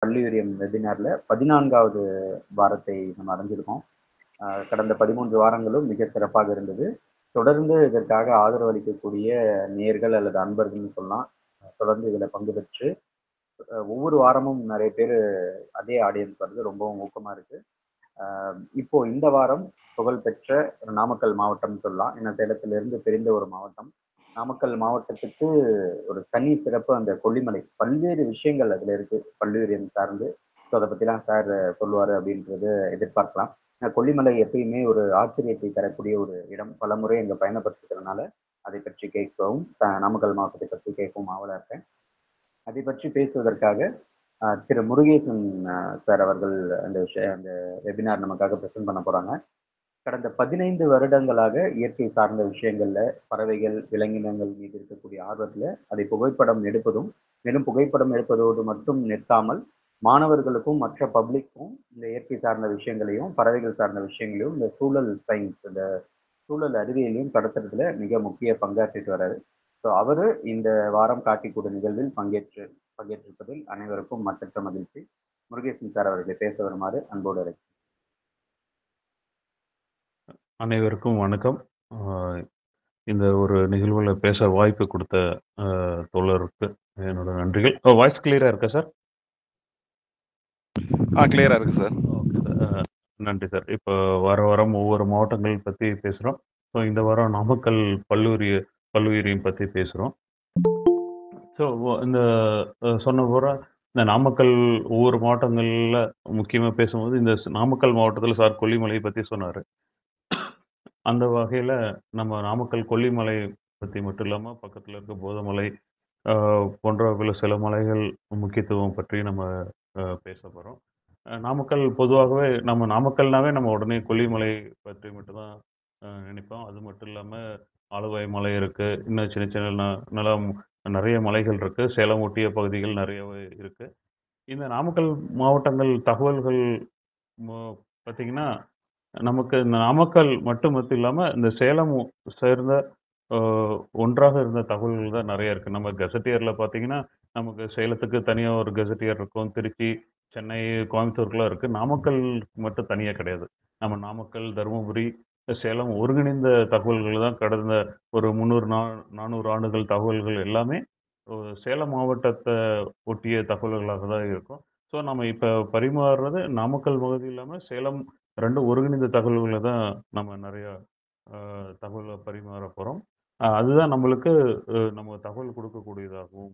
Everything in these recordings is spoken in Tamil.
பள்ளியூரியம் வெபினார்ல 14வது வாரத்தை நம்ம அடைஞ்சிருக்கோம். கடந்த 13 வாரங்களும் மிக சிறப்பாக இருந்தது. தொடர்ந்து இதற்காக ஆதரவு அளிக்கக்கூடிய நேயர்கள் அல்லது அன்பர்கள்னு சொல்லலாம். தொடர்ந்து இதுல பங்கு பெற்று ஒவ்வொரு வாரமும் நிறைய பேர் அதே ஆடியன்ஸ் வருது. ரொம்பவும் ஊக்கமா இருக்கு. இப்போ இந்த வாரம் புகழ்பெற்ற நாமக்கல் மாவட்டம்னு சொல்லலாம். ஏன்னா சேலத்திலிருந்து பிரிந்த ஒரு மாவட்டம். நாமக்கல் மாவட்டத்துக்கு ஒரு தனி சிறப்பு அந்த கொல்லிமலை. பல்வேறு விஷயங்கள் அதுல இருக்கு. பல்லுயிரியம் சார்ந்து. ஸோ அதை பத்திலாம் சார் சொல்லுவாரு அப்படின்றது எதிர்பார்க்கலாம். கொல்லிமலை எப்பயுமே ஒரு ஆச்சரியத்தை தரக்கூடிய ஒரு இடம். பலமுறை அங்க பயணப்பட்டிருக்கிறதுனால அதை பற்றி கேட்கவும், நாமக்கல் மாவட்டத்தை பற்றி கேட்கவும் ஆவலா இருக்கேன். அதை பற்றி பேசுவதற்காக திரு முருகேசன் சார் அவர்கள் அந்த வெபினார் நமக்காக பிரசன்ட் பண்ண போறாங்க. கடந்த 15 வருடங்களாக இயற்கை சார்ந்த விஷயங்கள்ல பறவைகள், விலங்கினங்கள் மீது இருக்கக்கூடிய ஆர்வத்துல அதை புகைப்படம் எடுப்பதும், மேலும் புகைப்படம் எடுப்பதோடு மட்டும் நிற்காமல் மாணவர்களுக்கும் மற்ற பப்ளிக்கும் இந்த இயற்கை சார்ந்த விஷயங்களையும், பறவைகள் சார்ந்த விஷயங்களையும், இந்த சூழல் சயின்ஸ், இந்த சூழல் அறிவியலையும் கடத்துறதுல மிக முக்கிய பங்காற்றிட்டு வர்றாரு. ஸோ அவரு இந்த வாரம் காட்டிக்கூட நிகழ்வில் பங்கேற்றிருப்பதில் அனைவருக்கும் மற்றற்ற மகிழ்ச்சி. முருகேசன் சார் அவர்களை பேச வருமாறு அன்போடு அழைக்கிறேன். அனைவருக்கும் வணக்கம். இந்த ஒரு நிகழ்வுல பேச வாய்ப்பு கொடுத்த தோழருக்கு என்னோட நன்றிகள். வாய்ஸ் கிளியரா இருக்கா சார்? கிளியரா இருக்கு சார். Okay sir. நன்றி சார். இப்போ வாரம் ஒவ்வொரு மாவட்டங்கள் பற்றி பேசுகிறோம். ஸோ இந்த வாரம் நாமக்கல் பல்லுயிரியம் பற்றி பேசுகிறோம். ஸோ இந்த சொன்ன போகிற இந்த நாமக்கல் ஒவ்வொரு மாவட்டங்களில் முக்கியமாக பேசும்போது இந்த நாமக்கல் மாவட்டத்தில் சார் கொல்லிமலையை பற்றி சொன்னார். அந்த வகையில் நம்ம நாமக்கல் கொல்லிமலை பற்றி மட்டும் இல்லாமல் பக்கத்தில் இருக்க போதமலை போன்ற சில மலைகள் முக்கியத்துவம் பற்றி நம்ம பேச போகிறோம். நாமக்கல் பொதுவாகவே நம்ம நாமக்கல்னாவே நம்ம உடனே கொல்லிமலை பற்றி மட்டும்தான் நினைப்போம். அது மட்டும் இல்லாமல் ஆலுவாய் மலை இருக்குது, இன்னும் சின்ன சின்ன நிலம் நிறைய மலைகள் இருக்குது, சேலம் ஒட்டிய பகுதிகள் நிறையவே இருக்குது. இந்த நாமக்கல் மாவட்டங்கள் தகவல்கள் பார்த்திங்கன்னா நமக்கு இந்த நாமக்கல் மட்டும் இல்லாமல் இந்த சேலம் சேர்ந்த ஒன்றாக இருந்த தகவல்கள் தான் நிறைய இருக்குது. நம்ம கெசட்டியரில் பார்த்தீங்கன்னா நமக்கு சேலத்துக்கு தனியாக ஒரு கெசட்டியர் இருக்கும், திருச்சி, சென்னை, கோயம்புத்தூருக்குலாம் இருக்குது. நாமக்கல் மட்டும் தனியாக கிடையாது. நம்ம நாமக்கல், தருமபுரி, சேலம் ஒருங்கிணைந்த தகவல்கள் தான் கடந்த ஒரு 300-400 ஆண்டுகள் தகவல்கள் எல்லாமே சேலம் மாவட்டத்தை ஒட்டிய தகவல்களாக தான் இருக்கும். ஸோ நம்ம இப்போ பரிமாறுறது நாமக்கல் பகுதி இல்லாமல் சேலம் ரெண்டும் ஒருங்கிணைந்த தகவல்களை தான் நம்ம நிறையா தகவலை பரிமாற போகிறோம். அதுதான் நம்மளுக்கு நம்ம தகவல் கொடுக்கக்கூடியதாகவும்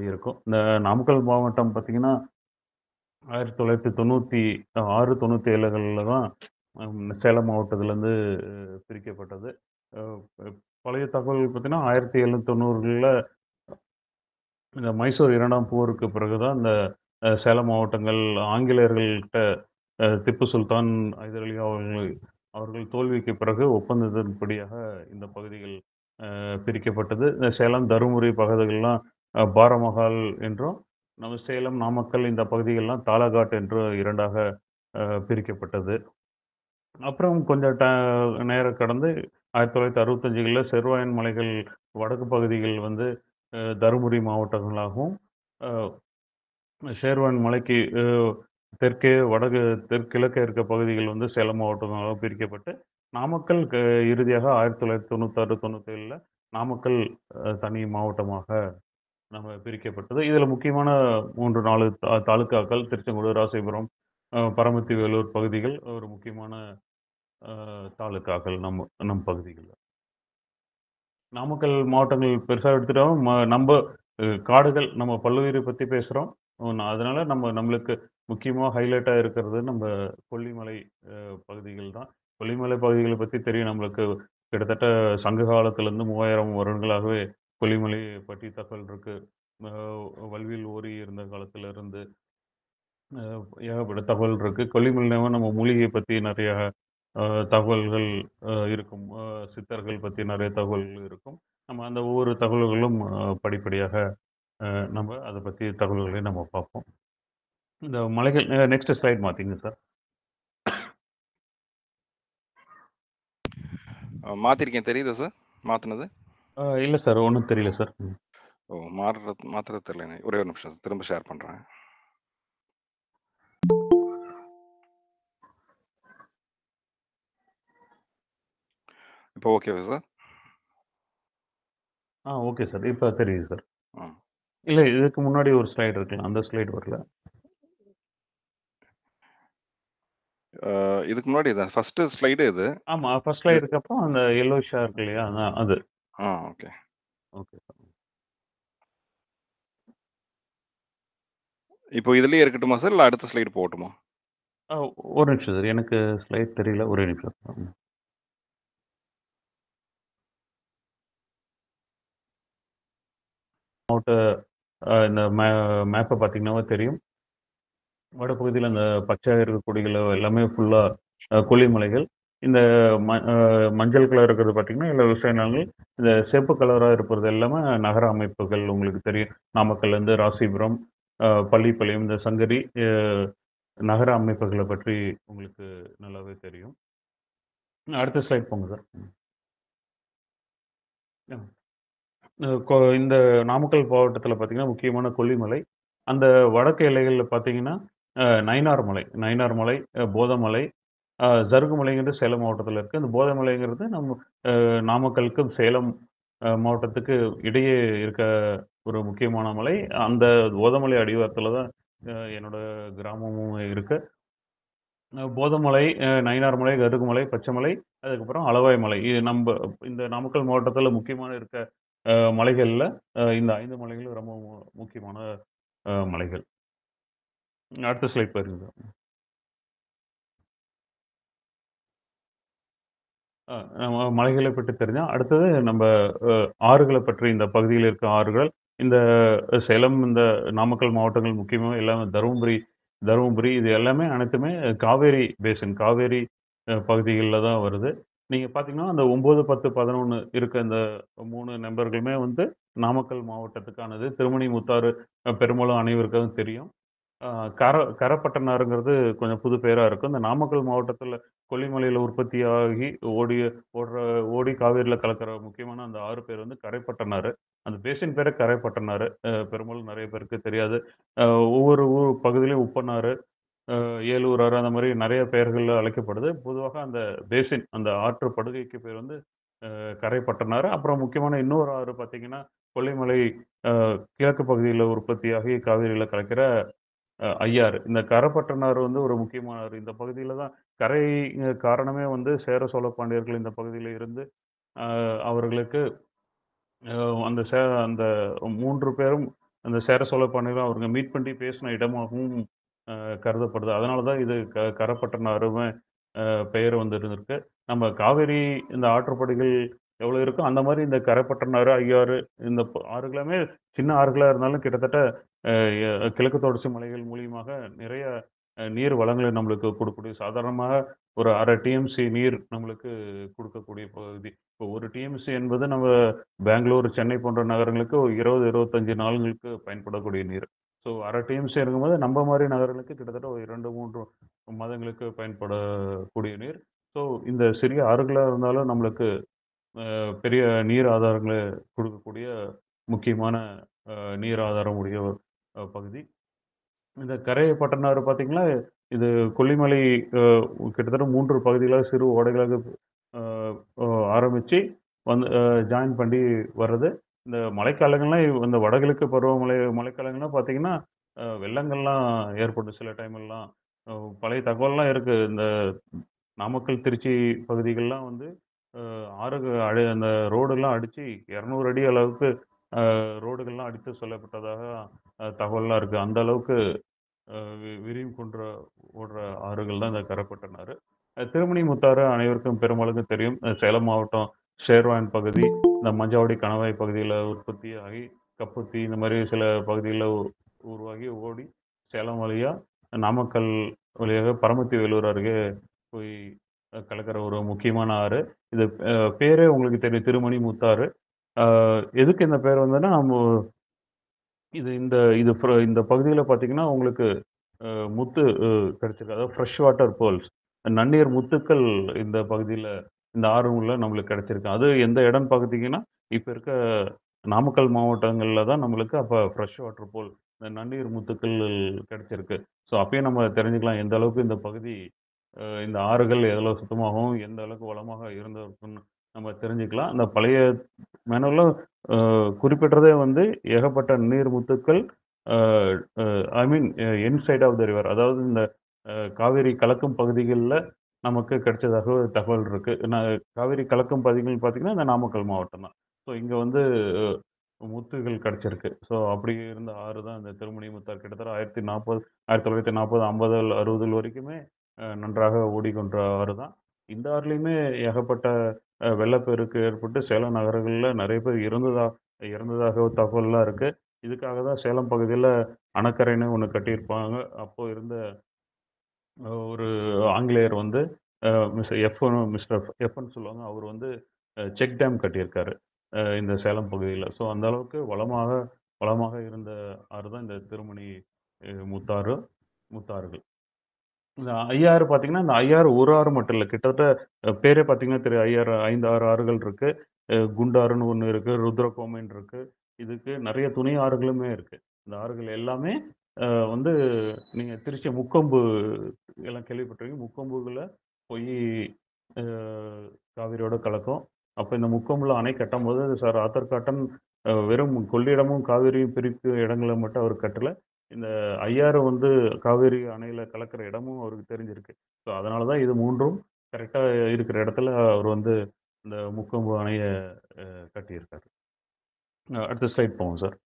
இருக்கும். இந்த நாமக்கல் மாவட்டம் பார்த்திங்கன்னா 1996, 97களில் தான் சேலம் மாவட்டத்திலேருந்து பிரிக்கப்பட்டது. பழைய தகவல் பார்த்திங்கன்னா 1790களில் இந்த மைசூர் 2ஆம் போருக்கு பிறகு தான் இந்த சேலம் மாவட்டங்கள் ஆங்கிலேயர்கள்கிட்ட திப்பு சுல்தான், ஹைதர் அலி அவர்கள் தோல்விக்கு பிறகு ஒப்பந்தத்தின்படியாக இந்த பகுதிகள் பிரிக்கப்பட்டது. இந்த சேலம், தருமபுரி பகுதிகள்லாம் பாரமகால் என்றும், நம்ம சேலம், நாமக்கல் இந்த பகுதிகள்லாம் தாலாகாட் என்று 2ஆக பிரிக்கப்பட்டது. அப்புறம் கொஞ்சம் நேரம் கடந்து 1965களில் செர்வாயன் மலைகள் வடக்கு பகுதிகள் வந்து தருமபுரி மாவட்டங்களாகவும், சேர்வான் மலைக்கு தெற்கிழக்கே இருக்க பகுதிகள் வந்து சேலம் மாவட்டங்களாக பிரிக்கப்பட்டு நாமக்கல் இறுதியாக 1996-97ல் நாமக்கல் தனி மாவட்டமாக நம்ம பிரிக்கப்பட்டது. இதில் முக்கியமான 3-4 தாலுக்காக்கள் திருச்செங்கோடு, ராசிபுரம், பரமத்தி வேலூர் பகுதிகள் ஒரு முக்கியமான தாலுக்காக்கள் நம் பகுதிகளில். நாமக்கல் மாவட்டங்கள் பெருசாக எடுத்துட்டோம். நம்ம காடுகள், நம்ம பல்லுயிரை பற்றி பேசுகிறோம். அதனால நம்மளுக்கு முக்கியமாக ஹைலைட்டாக இருக்கிறது நம்ம கொல்லிமலை பகுதிகள் தான். கொல்லிமலை பகுதிகளை பற்றி தெரியும் நம்மளுக்கு. கிட்டத்தட்ட சங்க காலத்திலேருந்து 3000 வருடங்களாகவே கொல்லிமலை பற்றி தகவல் இருக்குது. வல்வில் ஓரி இருந்த காலத்திலிருந்து ஏகப்பட்ட தகவல் இருக்குது. கொல்லிமலைனாவே நம்ம மூலிகை பற்றி நிறைய தகவல்கள் இருக்கும். சித்தர்கள் பற்றி நிறைய தகவல்கள் இருக்கும். நம்ம அந்த ஒவ்வொரு தகவல்களும் படிப்படியாக நம்ம அதை பற்றி தகவல்களை நம்ம பார்ப்போம். இந்த மலைகள் நெக்ஸ்ட் ஸ்லைட் மாற்றிங்க சார். மாற்றிருக்கேன், தெரியுதா சார் மாற்றினது? இல்லை சார், ஒன்றும் தெரியல சார். மாற்றுறது தெரியல. ஒரே ஒரு நிமிஷம் திரும்ப ஷேர் பண்ணுறேன். இப்போ ஓகேவா சார்? Okay sir. இப்ப தெரியுது சார். ஆ. இல்ல இதுக்கு முன்னாடி ஒரு ஸ்லைடு இருக்குல்ல. அந்த ஸ்லைடு வரல. இதுக்கு முன்னாடி இதான் ஃபர்ஸ்ட் ஸ்லைடு இது. ஆமா. ஃபர்ஸ்ட் இது ஸ்லைடுக்கு அப்புறம் அந்த எல்லோயிஷ்ஷா இருக்கு இல்லையா? அது. ஓகே. Okay sir. இப்போ இதுலயே இருக்கட்டுமா சார்? இல்ல அடுத்த ஸ்லைடு போகட்டுமா? அ ஒரு நிமிஷம் சார். எனக்கு ஸ்லைட் தெரியல. ஒரே நிமிஷம். மாவட்ட இந்த மேப்ப பார்த்தீங்கன்னாவே தெரியும். வடபகுதியில அந்த பச்சையா இருக்கக்கூடியல எல்லாமே ஃபுல்லா கொல்லிமலைகள். இந்த மஞ்சள் கலர் இருக்கிறது பார்த்தீங்கன்னா, எல்லா விவசாய நிலங்கள். இந்த சிவப்பு கலரா இருப்பது எல்லாமே நகர அமைப்புகள் உங்களுக்கு தெரியும். நாமக்கல்லேருந்து ராசிபுரம், பள்ளிப்பாளையம், இந்த சங்கரி நகர அமைப்புகள பற்றி உங்களுக்கு நல்லாவே தெரியும். அடுத்த ஸ்லைட் போங்க சார். ம். இந்த நாமக்கல் மாவட்டத்தில பார்த்தீங்கன்னா, முக்கியமான கொல்லிமலை. அந்த வடக்கு எல்லைகள்ல பார்த்தீங்கன்னா, நயினார் மலை, நயினார் மலை, போதமலை, ஜருகுமலைங்கிறது சேலம் மாவட்டத்தில இருக்கு. அந்த போதமலைங்கிறது நம்ம நாமக்கலுக்கும், சேலம் மாவட்டத்துக்கு இடையே இருக்க ஒரு முக்கியமான மலை. அந்த போதமலை அடிவாரத்தில தான் என்னோட கிராமமும் இருக்கு. போதமலை, நயினார் மலை, கருகுமலை, பச்சைமலை, அதுக்கப்புறம் அளவாய் மலை. இது நம்ப இந்த நாமக்கல் மாவட்டத்தில முக்கியமான இருக்க மலைகள்ல இந்த 5 மலைகளும் ரொம்ப முக்கியமான மலைகள். அடுத்த ஸ்லைட் பாருங்க. நம்ம மலைகளை பற்றி தெரிஞ்சா, அடுத்தது நம்ப அ ஆறுகள பற்றி இந்த பகுதியில இருக்க ஆறுகள். இந்த சேலம், இந்த நாமக்கல் மாவட்டங்கள் முக்கியமா எல்லாமே தருமபுரி தருமபுரி இது எல்லாமே அனைத்துமே காவேரி பேசின், காவேரி பகுதிகள்ல தான் வருது. நீங்க பார்த்தீங்கன்னா, அந்த 9, 10, 11 இருக்க இந்த 3 நம்பர்களுமே வந்து நாமக்கல் மாவட்டத்துக்கானது. திருமணி முத்தாறு பெரும்பாலும் அனைவருக்கும் தெரியும். ஆ கரப்பட்டனாருங்கிறது கொஞ்சம் புது பேரா இருக்கும். இந்த நாமக்கல் மாவட்டத்தில கொல்லிமலையில உற்பத்தியாகி ஓடுற ஓடி காவேரியில கலக்கிற முக்கியமான அந்த ஆறு பேர் வந்து கரைப்பட்டனாறு. அந்த பேசின் பேரே கரைப்பட்டனாறு. பெரும்பாலும் நெறைய பேருக்கு தெரியாது. அ ஒவ்வொரு பகுதியிலும் உப்பனாறு, ஏலூர் ஆறு அந்த மாரி நெறைய பெயர்கள்ல அழைக்கப்படுது. பொதுவாக அந்த பேசின் அந்த ஆற்று படுகைக்கு பேர் வந்து கரைப்பட்டனாறு. அப்புறம் முக்கியமான இன்னொரு ஆறு பார்த்தீங்கன்னா, கொல்லிமலை அ கிழக்கு பகுதியில உற்பத்தியாகி காவேரியில கலக்கிற ஐயாறு. இந்த கரப்பட்டனாறு வந்து ஒரு முக்கியமான ஆறு. இந்த பகுதியில தான் கரை காரணமே வந்து சேர சோழ பாண்டியர்கள் இந்த பகுதியில இருந்து அ அவர்களுக்கு அ அந்த அந்த 3 பேரும் அந்த சேர சோழ பாண்டியர்கள் அவங்க மீட் பண்ணி பேசின இடமாகவும் கருதப்படுது. அதனால தான் இது கரப்பட்டனாறுமே பெயர் வந்து இருந்திருக்கு. நம்ம காவேரி இந்த ஆற்றுப்படுகைகள் எவ்வளோ இருக்கோ, அந்த மாரி இந்த கரைப்பட்டனாறு, ஐயாறு இந்த ஆறுகளுமே சின்ன ஆறுகளா இருந்தாலும் கிட்டத்தட்ட அ கிழக்கு தொடர்ச்சி மலைகள் மூலியமாக நிறைய நீர் வளங்களை நம்மளுக்கு குடுக்கக்கூடிய சாதாரணமாக ஒரு 1/2 டிஎம்சி நீர் நம்மளுக்கு குடுக்கக்கூடிய பகுதி. இப்போ 1 டிஎம்சி என்பது நம்ம பெங்களூர், சென்னை போன்ற நகரங்களுக்கு ஒரு 20, 25 நாளுங்களுக்கு பயன்படக்கூடிய நீர். ஸோ 1/2 டிஎம்சி இருக்கும்போது நம்ம மாரி நகரங்களுக்கு கிட்டத்தட்ட ஒரு 2, 3 மாதங்களுக்கு பயன்படக்கூடிய நீர். ஸோ இந்த சிறிய ஆறுகளா இருந்தாலும் நம்மளுக்கு பெரிய நீர் ஆதாரங்கள குடுக்கக்கூடிய முக்கியமான நீர் ஆதாரம் உடைய ஒரு பகுதி. இந்த கரைய பட்டனாறு பார்த்தீங்கன்னா, இது கொல்லிமலை அ கிட்டத்தட்ட 3 பகுதிகளாக சிறு ஓடைகளாக அ அ ஆரம்பிச்சு வந்து ஜாயின் பண்ணி வர்றது. இந்த மழைக்காலங்கள்லாம் இந்த வடகிழக்கு பருவமழை மழைக்காலங்கள்லாம் பார்த்தீங்கன்னா, வெள்ளங்கள்லாம் ஏற்படும் சில டைமெல்லாம். அ பழைய தகவல்லாம் இருக்கு. இந்த நாமக்கல், திருச்சி பகுதிகள்லாம் வந்து ஆறுக அந்த ரோடெல்லாம் அடிச்சு 200 அடி அளவுக்கு ரோடுகள்லாம் அடித்து செல்லப்பட்டதாக தகவல்லாம் இருக்கு. அந்த அளவுக்கு விரிவு கொண்ட ஓடுற ஆறுகள் தான் இந்த கரப்பட்டனாறு. திருமணி முத்தாறு அனைவருக்கும் பெரும்பாலுக்கும் தெரியும். சேலம் மாவட்டம் ஷேர்வான் பகுதி, இந்த மஞ்சவாடி கணவாய் பகுதியில உற்பத்தியாகி, கப்புத்தி இந்த மாரி சில பகுதிகள்ல உருவாகி ஓடி சேலம் வழியா நாமக்கல் வழியாக பரமத்தி வேலூர் அருகே போய் கலக்கிற ஒரு முக்கியமான ஆறு. இது பேரே உங்களுக்கு தெரியும் திருமணி முத்தாறு. அ எதுக்கு இந்த பேர் வந்ததுன்னா, இது இந்த இது இந்த பகுதியில பார்த்தீங்கன்னா, உங்களுக்கு முத்து கிடைச்சிருக்கு. அதாவது ஃப்ரெஷ் வாட்டர் பேர்ல்ஸ். நன்னீர் முத்துக்கள் இந்த பகுதியில இந்த ஆறுகள்ல நம்மளுக்கு கிடைச்சிருக்கு. அது எந்த இடம்னு பார்த்தீங்கன்னா, இப்ப இருக்க நாமக்கல் மாவட்டங்கள்ல தான் நம்மளுக்கு அப்ப ஃப்ரெஷ் வாட்டர் போல் இந்த நன்னீர் முத்துக்கள் கிடைச்சிருக்கு. ஸோ அப்பயே நம்ம தெரிஞ்சுக்கலாம் எந்த அளவுக்கு இந்த பகுதி இந்த ஆறுகள் எவ்வளோ சுத்தமாகவும், எந்த அளவுக்கு வளமாக இருந்திருக்குன்னு. நம்ம தெரிஞ்சுக்கலாம். அந்த பழைய மேனுவல்ல குறிப்பிட்டதே வந்து ஏகப்பட்ட நீர்முத்துக்கள் அ அ ஐ மீன் இன்சைட் ஆஃப் த ரிவர். அதாவது இந்த காவேரி கலக்கும் பகுதிகள்ல நமக்கு கிடைச்சதாக ஒரு தகவல் இருக்கு. காவேரி கலக்கும் பகுதிகள் பார்த்தீங்கன்னா, இந்த நாமக்கல் மாவட்டம் தான். ஸோ இங்க வந்து முத்துகள் கிடைச்சிருக்கு. ஸோ அப்படி இருந்த ஆறு தான் இந்த திருமணி முத்தாறு. கிட்டத்தட்ட 1040 1940, 50, 60 வரைக்குமே நன்றாக ஓடிக்கொண்ட ஆறு தான். இந்த ஆறுலயுமே ஏகப்பட்ட வெள்ளப்பெருக்கு ஏற்பட்டு சேலம் நகரங்கள்ல நெறைய பேர் இறந்ததாக தகவல்லாம் இருக்கு. இதுக்காக தான் சேலம் பகுதியில அணக்கரைன்னு ஒண்ணு கட்டியிருப்பாங்க. அப்போ இருந்த ஒரு ஆங்கிலேயர் வந்து மிஸ்டர் எஃப்ன்னு சொல்லுவாங்க. அவர் வந்து செக் டேம் கட்டியிருக்காரு. இந்த சேலம் பகுதியில. ஸோ அந்த அளவுக்கு வளமாக இருந்த ஆறு தான் இந்த திருமணி முத்தாறு, முத்தாறுகள். இந்த ஐயாறு பார்த்தீங்கன்னா, இந்த ஐயாறு ஒரு ஆறு மட்டும் இல்ல. கிட்டத்தட்ட பேரே பார்த்தீங்கன்னா தெரியும். ஐயாறு 5, 6 ஆறுகள் இருக்கு. குண்டாறுன்னு ஒண்ணு இருக்கு. ருத்ரகோமைன்னு இருக்கு. இதுக்கு நெறைய துணை ஆறுகளுமே இருக்கு. இந்த ஆறுகள் எல்லாமே வந்து நீங்க திருச்சி முக்கொம்பு எல்லாம் கேள்விப்பட்டிருக்கீங்க. முக்கொம்புல போயி அ காவிரியோட கலக்கும். அப்ப இந்த முக்கொம்புல அணை கட்டும்போது சார் ஆத்தர் காட்டன் வெறும் கொள்ளிடமும், காவிரியும் பிரிக்கும் இடங்கள மட்டும் அவர் கட்டல. இந்த ஐயாறு வந்து காவேரி அணையில கலக்கிற இடமும் அவருக்கு தெரிஞ்சிருக்கு. ஸோ அதனால தான் இது 3ம் கரெக்ட்டா இருக்கிற இடத்துல அவர் வந்து இந்த முக்கொம்பு அணைய கட்டியிருக்காரு. அடுத்த ஸ்லைட் போவோம் சார்.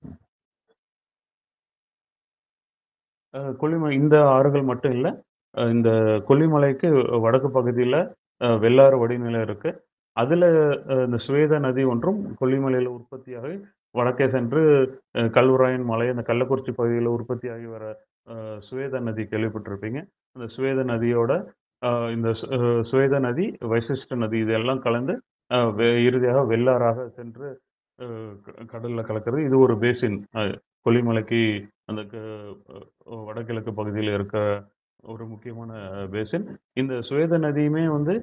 கொல்லிமலை இந்த ஆறுகள் மட்டும் இல்ல. இந்த கொல்லிமலைக்கு வடக்கு பகுதியில வெள்ளாறு வடிநிலம் இருக்கு. அதுல இந்த சுவேத நதி ஒன்றும் கொல்லிமலையில உற்பத்தியாகி வடக்கே சென்று கல்வராயன் மலை, அந்த கள்ளக்குறிச்சி பகுதியில உற்பத்தியாகி வர சுவேத நதி கேள்விப்பட்டிருப்பீங்க. அந்த சுவேத நதியோட இந்த சுவேத நதி, வைசிஷ்ட நதி இதெல்லாம் கலந்து இறுதியாக வெள்ளாறாக சென்று அ கடல்ல கலக்கிறது. இது ஒரு பேசின். கொல்லிமலைக்கு அந்த வடகிழக்கு பகுதியில இருக்க ஒரு முக்கியமான பேசின். இந்த சுவேத நதியுமே வந்து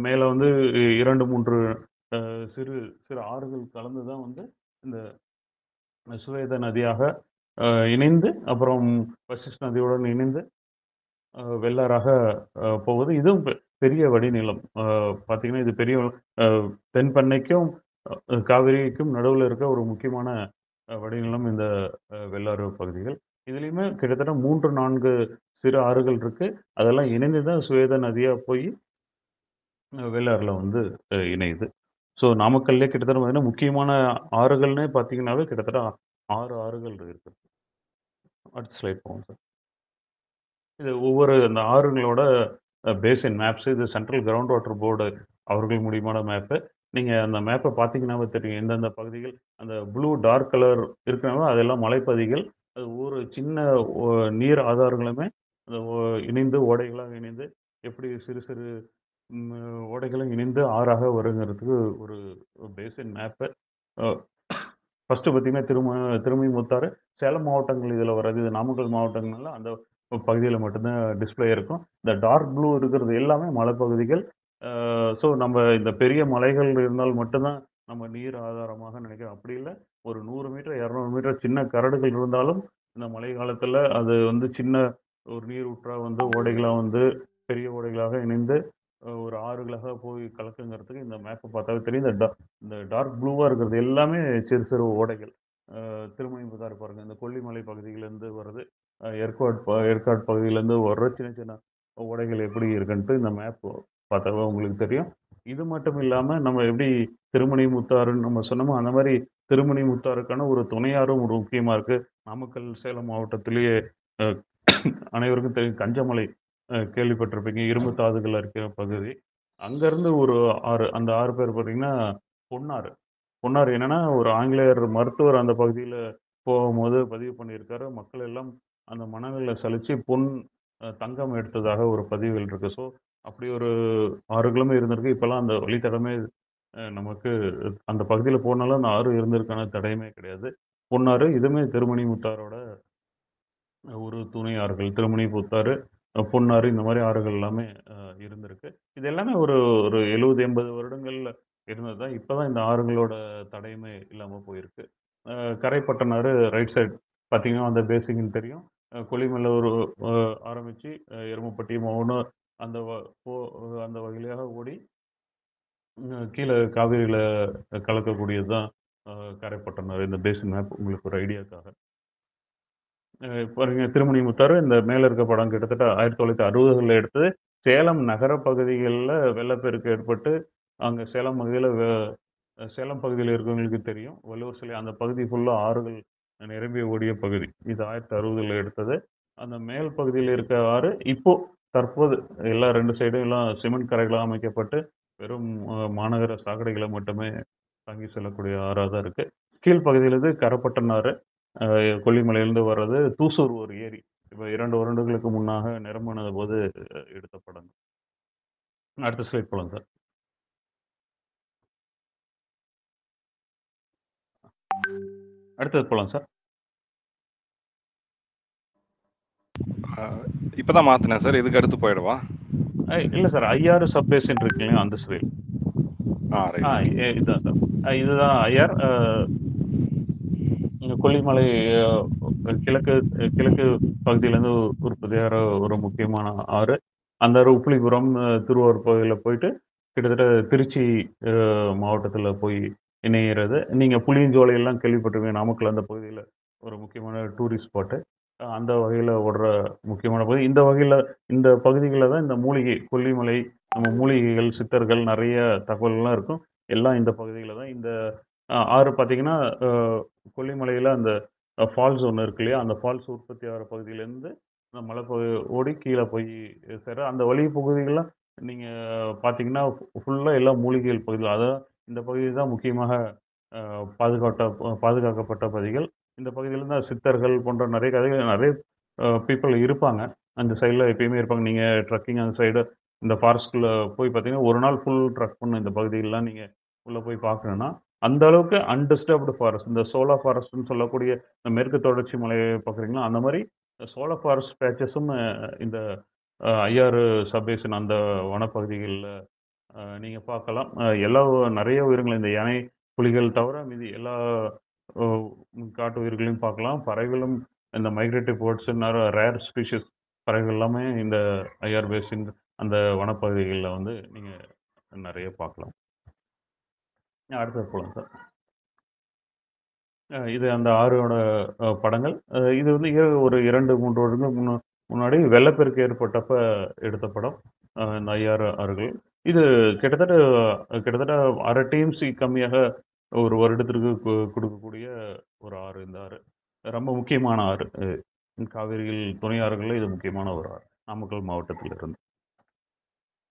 மேல வந்து 2, 3 சிறு சிறு ஆறுகள் கலந்து தான் வந்து இந்த சுவேத நதியாக இணைந்து, அப்புறம் வசிஷ்ட நதியுடன் இணைந்து வெள்ளாறாக போகுது. இதுவும் பெரிய வடிநிலம். பார்த்தீங்கன்னா, இது பெரிய அ தென்பெண்ணைக்கும், காவிரிக்கும் நடுவுல இருக்க ஒரு முக்கியமான வடிநிலம் இந்த வெள்ளாறு பகுதிகள். இதுலயுமே கிட்டத்தட்ட 3, 4 சிறு ஆறுகள் இருக்கு. அதெல்லாம் இணைந்து தான் சுவேத நதியா போயி வெள்ளாறுல வந்து இணையுது. ஸோ நாமக்கல்லே கிட்டத்தட்ட பார்த்தீங்கன்னா, முக்கியமான ஆறுகள்னே பார்த்தீங்கன்னாவே கிட்டத்தட்ட 6 ஆறுகள் இருக்கு. அடுத்த ஸ்லைட் போங்க சார். இது ஒவ்வொரு அந்த ஆறுங்களோட பேசின் மேப்ஸ் இது சென்ட்ரல் கிரவுண்ட் வாட்டர் போர்டு அவர்கள் மூலியமான மேப்பு. நீங்க அந்த மேப்ப பார்த்தீங்கன்னாவே தெரியும். எந்தெந்த பகுதிகள் அந்த ப்ளூ டார்க் கலர் இருக்கிறனால அதெல்லாம் மலைப்பகுதிகள். அது ஒரு சின்ன ஒ நீர் ஆதாரங்களுமே அந்த இணைந்து ஓடைகளாக இணைந்து எப்படி சிறு சிறு ஓடைகளும் இணைந்து ஆறாக வருங்கிறதுக்கு ஒரு பேசின் மேப்பு. அ ஃபர்ஸ்ட்டு பார்த்தீங்கன்னா, திருமணிமுத்தாறு, சேலம் மாவட்டங்கள் இதில வராது. இது நாமக்கல் மாவட்டங்கள்னால அந்த பகுதியில மட்டும் தான் டிஸ்ப்ளே இருக்கும். இந்த டார்க் ப்ளூ இருக்கிறது எல்லாமே மலைப்பகுதிகள். ஸோ நம்ம இந்த பெரிய மலைகள் இருந்தால் மட்டும் தான் நம்ம நீர் ஆதாரமாக நினைக்கிறோம். அப்படி இல்ல. ஒரு 100 மீட்டர், 200 மீட்டர் சின்ன கரடுகள் இருந்தாலும், இந்த மழை காலத்தில அது வந்து சின்ன ஒரு நீர் ஊற்றா வந்து ஓடைகளா வந்து பெரிய ஓடைகளாக இணைந்து ஒரு ஆறுகளாக போய் கலக்குங்கிறதுக்கு இந்த மேப்ப பார்த்தாவே தெரியும். இந்த டார்க் ப்ளூவா இருக்கிறது எல்லாமே சிறு சிறு ஓடைகள். திருமணிமுத்தாறு பாருங்க. இந்த கொல்லிமலை பகுதியிலேருந்து வர்றது. ஏற்காடு பகுதியிலேருந்து வர்ற சின்ன சின்ன ஓடைகள் எப்படி இருக்குன்ட்டு இந்த மேப் பார்த்தாவே உங்களுக்கு தெரியும். இது மட்டும் இல்லாம நம்ம எப்படி திருமணி முத்தாறுன்னு நம்ம சொன்னோமோ, அந்த மாரி திருமணி முத்தாறுக்கான ஒரு துணையாறும் ஒரு முக்கியமா இருக்கு. நாமக்கல், சேலம் மாவட்டத்திலேயே அ அனைவருக்கும் தெரியும் கஞ்சமலை கேள்விப்பட்டிருப்பீங்க. இரும்பு தாதுகள் இருக்கிற பகுதி. அங்கருந்து ஒரு ஆறு. அந்த ஆறு பேர் பார்த்தீங்கன்னா, பொன்னாறு. பொன்னாறு என்னன்னா, ஒரு ஆங்கிலேயர் மருத்துவர் அந்த பகுதியில போகும்போது பதிவு பண்ணியிருக்காரு. மக்கள் எல்லாம் அந்த மணல்ல சலிச்சு தங்கம் எடுத்ததாக ஒரு பதிவுகள் இருக்கு. ஸோ, அப்படி ஒரு ஆறுகளுமே இருந்திருக்கு. இப்பல்லாம் அந்த வழித்தடமே நமக்கு அந்த பகுதியில போனாலும் அந்த ஆறு இருந்ததற்கான தடயமே கிடையாது. பொன்னாறு இதுவுமே திருமணி முத்தாரோட ஒரு துணை ஆறுகள். திருமணி, புத்தாறு, பொன்னாறு இந்த மாரி ஆறுகள் எல்லாமே இருந்திருக்கு. இது எல்லாமே ஒரு ஒரு 70, 80 வருடங்கள்ல இருந்தது தான். இப்ப தான் இந்த ஆறுகளோட தடயமே இல்லாம போயிருக்கு. அ கரைப்பட்டனாறு ரைட் சைட் பார்த்தீங்கன்னா, அந்த பேசின் தெரியும். கொல்லிமலையூர் அ ஆரம்பிச்சு எருமப்பட்டி, மவுனம் அந்த வ போ அந்த வழியாக ஓடி கீழ காவேரியில கலக்கக்கூடியது தான் காரைப்பட்டணம் இந்த பேசின் மேப் உங்களுக்கு ஒரு ஐடியாக்காக. பாருங்க திருமணிமுத்தாறு இந்த மேல இருக்க படம் கிட்டத்தட்ட 1960களில் எடுத்தது. சேலம் நகர பகுதிகள்ல வெள்ளப்பெருக்கு ஏற்பட்டு, அங்க சேலம் பகுதியில சேலம் பகுதியில இருக்கிறவங்களுக்கு தெரியும். வள்ளுவர் சிலை அந்த பகுதி ஃபுல்லா ஆறுகள் நிரம்பி ஓடிய பகுதி. இது 1960ல எடுத்தது. அந்த மேல் பகுதியில இருக்க ஆறு இப்போ தற்போது எல்லா 2 சைடும் எல்லாம் சிமெண்ட் கரைகளாக அமைக்கப்பட்டு, வெறும் மாநகர சாக்கடைகள மட்டுமே தாங்கி செல்லக்கூடிய ஆறா தான் இருக்கு. கீழ் பகுதியில இது கரப்பட்டன் ஆறு. அ கொல்லிமலையிலிருந்து வர்றது தூசூர் ஒரு ஏரி. இப்ப 2 வருடங்களுக்கு முன்னாக நிரம்பினது போது எடுத்த படம். அடுத்த ஸ்லைட் போலாம் சார். அடுத்தது போலாம் சார். இப்பதான் மாத்தினேன் சார். இதுக்கு அடுத்து போயிடவா? இல்ல சார். ஐஆர் சப்பேஷன் இருக்கு இல்லையா? அந்த ஸ்லைட். ரைட். இதுதான் சார். இதுதான் ஐஆர். கொல்லிமலை கிழக்கு கிழக்கு பகுதியிலேருந்து உற்பத்தியாகிற ஒரு முக்கியமான ஆறு. அந்த ஆறு உப்பிலிபுரம், திருவாரூர் பகுதியில போயிட்டு கிட்டத்தட்ட திருச்சி மாவட்டத்தில போய் இணையிறது. நீங்க புளியஞ்சோலையெல்லாம் கேள்விப்பட்டிருப்பீங்க. நாமக்கல் அந்த பகுதியில ஒரு முக்கியமான டூரிஸ்ட் ஸ்பாட்டு. அந்த வகையில ஓடுற முக்கியமான பகுதி. இந்த வகையில இந்த பகுதிகள்ல தான் இந்த மூலிகை கொல்லிமலை, நம்ம மூலிகைகள், சித்தர்கள் நெறைய தகவல்கள்லாம் இருக்கும். எல்லாம் இந்த பகுதியில தான். இந்த ஆறு பார்த்தீங்கன்னா, அ கொல்லிமலையில அந்த ஃபால்ஸ் ஒண்ணு இருக்கு இல்லையா? அந்த ஃபால்ஸ் உற்பத்தி ஆகுற பகுதியிலேருந்து அந்த மலை ஓடி கீழ போய் சேரும். அந்த வழி பகுதிகள்லாம் நீங்க பார்த்தீங்கன்னா, ஃபுல்லா எல்லாம் மூலிகைகள் பகுதிகள். அதான் இந்த பகுதி தான் முக்கியமாக அ பாதுகாக்கப்பட்ட பகுதிகள். இந்த பகுதியில தான் சித்தர்கள் போன்ற நெறைய கதைகள் நெறைய பீப்பிள் இருப்பாங்க. அந்த சைட்ல எப்பயுமே இருப்பாங்க. நீங்க ட்ரெக்கிங் அந்த சைடு இந்த ஃபாரஸ்ட்குள்ள போய் பார்த்தீங்கன்னா, ஒரு நாள் ஃபுல் ட்ரெக் பண்ணணும் இந்த பகுதியெல்லாம் நீங்க உள்ள போய் பார்க்கணும்னா, அந்த அளவுக்கு அன்டிஸ்டர்ப்டு ஃபாரஸ்ட். இந்த சோலா ஃபாரஸ்ட்ன்னு சொல்லக்கூடிய இந்த மேற்கு தொடர்ச்சி மலைய பார்க்குறீங்களா, அந்த மாரி சோலா ஃபாரஸ்ட் பேச்சஸும் இந்த ஐயாறு சப்பேசன் அந்த வனப்பகுதிகள்ல நீங்க பார்க்கலாம். எல்லா நெறைய உயிரினங்கள் இந்த யானை, புலிகள் தவிர மீதி எல்லா அ காட்டு உயிர்களையும் பார்க்கலாம். பறவைகளும் இந்த மைக்ரேட்டரி பேர்ட்ஸ் ரேர் ஸ்பீஷிஸ் பறவைகள் எல்லாமே இந்த ஐஆர் பேசின் அந்த வனப்பகுதிகள்ல வந்து நீங்க நெறைய பார்க்கலாம். அடுத்தது போலாம் சார். இது அந்த ஆறோட படங்கள். இது வந்து ஒரு 2, 3 வருடங்களுக்கு முன்னாடி வெள்ளப்பெருக்கு ஏற்பட்டப்ப எடுத்த படம். இந்த ஐஆறு ஆறுகள். இது கிட்டத்தட்ட கிட்டத்தட்ட 1/2 டிஎம்சி கம்மியாக ஒரு வருடத்திற்கு குடுக்கக்கூடிய ஒரு ஆறு இந்த ஆறு. ரொம்ப முக்கியமான ஆறு. காவிரியில் துணை ஆறுகள்ல இது முக்கியமான ஒரு ஆறு. நாமக்கல் மாவட்டத்தில இருந்து.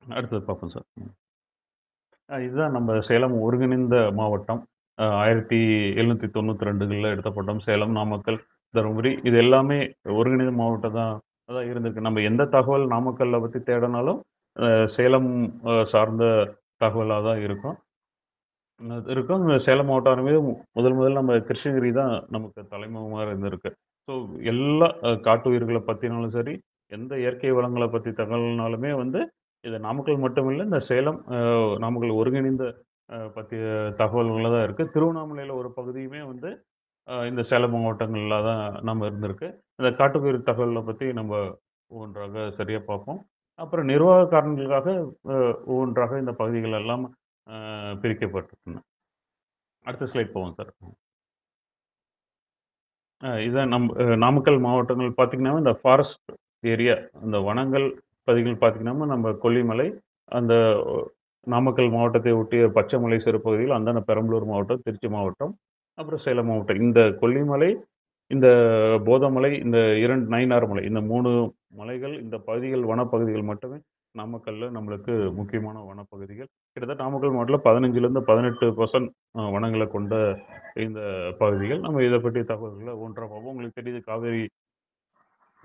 அடுத்தது பார்ப்போம் சார். இதுதான் நம்ம சேலம் ஒருங்கிணைந்த மாவட்டம். 1792கள்ல எடுத்த படம். சேலம், நாமக்கல், தருமபுரி இது எல்லாமே ஒருங்கிணைந்த மாவட்டம் தான் தான் இருந்திருக்கு. நம்ம எந்த தகவல் நாமக்கல்ல பத்தி தேடுனாலும், சேலம் சார்ந்த தகவலா தான் இருக்கும். இருக்கும். சேலம் மாவட்டம் ஆரம்பித்து முதல் முதல்ல நம்ம கிருஷ்ணகிரி தான் நமக்கு தலைமுகமா இருந்திருக்கு. ஸோ எல்லா காட்டுயிர்கள பத்தினாலும் சரி, எந்த இயற்கை வளங்கள பத்தி தகவல்னாலுமே வந்து, இது நாமக்கல் மட்டும் இல்ல, இந்த சேலம், நாமக்கல் ஒருங்கிணைந்த பத்திய தகவல்களா தான் இருக்கு. திருவண்ணாமலையில ஒரு பகுதியுமே வந்து இந்த சேலம் மாவட்டங்கள்ல தான் நம்ம இருந்திருக்கு. இந்த காட்டுக்குருவி தகவல பத்தி நம்ம ஒவ்வொன்றாக சரியா பார்ப்போம். அப்புறம் நிர்வாக காரணங்களுக்காக அ ஒவ்வொன்றாக இந்த பகுதிகள் எல்லாம் பிரிக்கப்பட்டிருக்கின்றன. அடுத்த ஸ்லைட் போவோம் சார். இதான் நாமக்கல் மாவட்டங்கள் பார்த்தீங்கன்னா, இந்த ஃபாரஸ்ட் ஏரியா அந்த வனங்கள் பகுதிகள் பார்த்தீங்கன்னா, நம்ம கொல்லிமலை, அந்த நாமக்கல் மாவட்டத்தை ஒட்டிய பச்சைமலை சிறுபகுதிகள், அந்தாண்ட பெரம்பலூர் மாவட்டம், திருச்சி மாவட்டம், அப்புறம் சேலம் மாவட்டம். இந்த கொல்லிமலை, இந்த போதமலை, இந்த 2 நயினார் மலை. இந்த 3 மலைகள், இந்த பகுதிகள் வனப்பகுதிகள் மட்டுமே நாமக்கல்ல நம்மளுக்கு முக்கியமான வனப்பகுதிகள். கிட்டத்தட்ட நாமக்கல் மாவட்டத்தில 15லேருந்து 18% வனங்கள கொண்ட இந்த பகுதிகள். நம்ம இத பற்றிய தகவல்கள ஒவ்வொன்றா பார்ப்போம். உங்களுக்கு தெரியுது காவேரி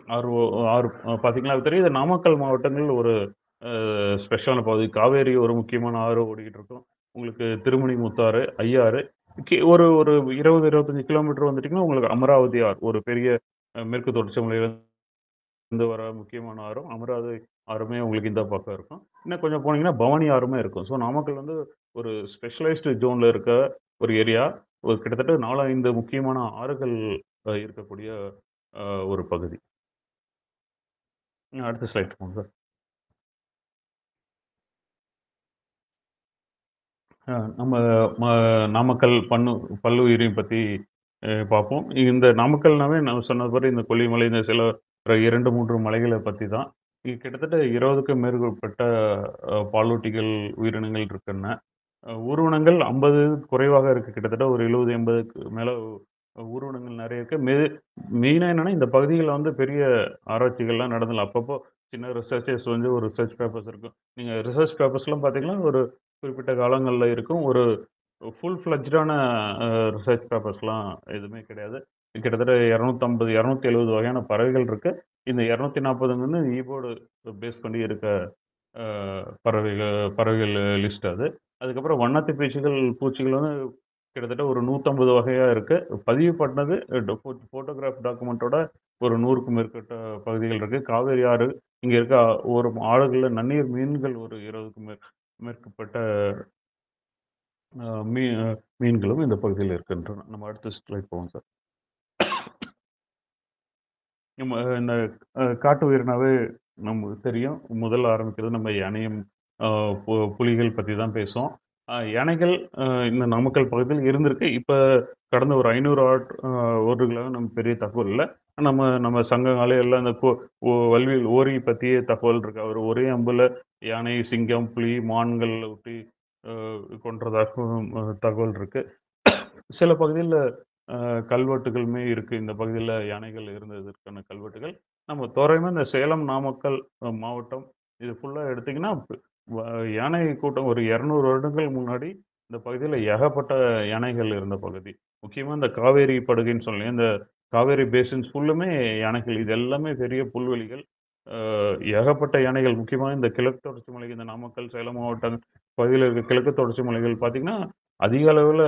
ஆறு ஆறு பார்த்தீங்கன்னா அது தெரியும். இது நாமக்கல் மாவட்டங்கள் ஒரு ஸ்பெஷலான பகுதி. காவேரி ஒரு முக்கியமான ஆறு ஓடிக்கிட்டு இருக்கும். உங்களுக்கு திருமணிமுத்தாறு, ஐயாறு, ஒரு ஒரு 20, 25 கிலோமீட்டர் வந்துட்டீங்கன்னா, உங்களுக்கு அமராவதி ஆறு. ஒரு பெரிய மேற்கு தொடர்ச்சி மலையிலிருந்து வர முக்கியமான ஆறும், அமராவதி ஆறுமே உங்களுக்கு இந்த பக்கம் இருக்கும். இன்னும் கொஞ்சம் போனீங்கன்னா, பவானி ஆறுமே இருக்கும். ஸோ நாமக்கல் வந்து ஒரு ஸ்பெஷலைஸ்டு ஜோன்ல இருக்க ஒரு ஏரியா. ஒரு கிட்டத்தட்ட 4, 5 முக்கியமான ஆறுகள் இருக்கக்கூடிய ஒரு பகுதி. அடுத்த ஸ்லைட் போங்க சார். நம்ம நாமக்கல் பல்லுயிரியம் பற்றி பார்ப்போம். இந்த நாமக்கல்னாவே நான் சொன்னது மாதிரி இந்த கொல்லிமலை, இந்த சில ஒரு 2, 3 மலைகளை பற்றி தான். இங்க கிட்டத்தட்ட 20க்கும் மேற்பட்ட பாலூட்டிகள் உயிரினங்கள் இருக்குன்னா, ஊர்வனங்கள் 50 குறைவாக இருக்கு. கிட்டத்தட்ட ஒரு 70, 80க்கு மேல ஊர்வனங்கள் நெறைய இருக்கு. மெயினா என்னன்னா, இந்த பகுதிகள்ல வந்து பெரிய ஆராய்ச்சிகள்லாம் நடந்ததில்ல. அப்பப்போ சின்ன ரிசர்ச்சர்ஸ் வந்து ஒரு ரிசர்ச் பேப்பர்ஸ் இருக்கும். நீங்க ரிசர்ச் பேப்பர்ஸ்லாம் பார்த்தீங்கன்னா, ஒரு குறிப்பிட்ட காலங்கள்ல இருக்கும். ஒரு ஃபுல் ஃப்ளெட்ஜ்டான ரிசர்ச் பேப்பர்ஸ்லாம் எதுவுமே கிடையாது. கிட்டத்தட்ட 250, 270 வகையான பறவைகள் இருக்கு. இந்த 240 ஈபோர்டு பேஸ் பண்ணி இருக்க பறவைகள் லிஸ்ட் அது. அதுக்கப்புறம் வண்ணத்து பூச்சிகள் வந்து கிட்டத்தட்ட ஒரு 150 வகையா இருக்கு. பதிவு பண்ணது ஃபோட்டோகிராஃப் டாக்குமெண்ட்டோட ஒரு 100க்கும் மேற்பட்ட பகுதிகள் இருக்கு. காவேரி ஆறு, இங்க இருக்க ஒரு ஆறுகள்ல நன்னீர் மீன்கள் ஒரு 20க்கும் மேற்பட்ட அ மீ மீன்களும் இந்த பகுதியில இருக்கின்றன. நம்ம அடுத்த ஸ்லைட் போவோம் சார். நம்ம இந்த காட்டு உயிரினாவே நமக்கு தெரியும். முதல்ல ஆரம்பிக்கிறது நம்ம யானையும், அ புலிகள் பத்தி தான் பேசுவோம். யானைகள் இந்த நாமக்கல் பகுதியில் இருந்திருக்கு. இப்ப கடந்த ஒரு 500 வருடங்களாக நமக்கு பெரிய தகவல் இல்ல. நம்ம நம்ம சங்க காலையில அந்த வல்வில் ஓரி பத்திய தகவல் இருக்கு. அவர் ஒரே அம்புல யானை, சிங்கம், புலி, மான்கள் ஒட்டி கொன்றதாகவும் தகவல் இருக்கு. சில பகுதியில கல்வெட்டுகளுமே இருக்கு. இந்த பகுதியில யானைகள் இருந்ததற்கான கல்வெட்டுகள். நம்ம தோராயமா இந்த சேலம், நாமக்கல் மாவட்டம் இது ஃபுல்லா எடுத்தீங்கன்னா, வ யானை கூட்டம் ஒரு 200 வருடங்கள் முன்னாடி இந்த பகுதியில ஏகப்பட்ட யானைகள் இருந்த பகுதி. முக்கியமா இந்த காவேரி படுகைன்னு சொல்லி, இந்த காவேரி பேசின்ஸ் ஃபுல்லுமே யானைகள். இது எல்லாமே பெரிய புல்வெளிகள். அ ஏகப்பட்ட யானைகள். முக்கியமா இந்த கிழக்கு தொடர்ச்சி மலை, இந்த நாமக்கல், சேலம் மாவட்டம் பகுதியில இருக்க கிழக்கு தொடர்ச்சி மலைகள் பார்த்தீங்கன்னா, அதிக அளவுல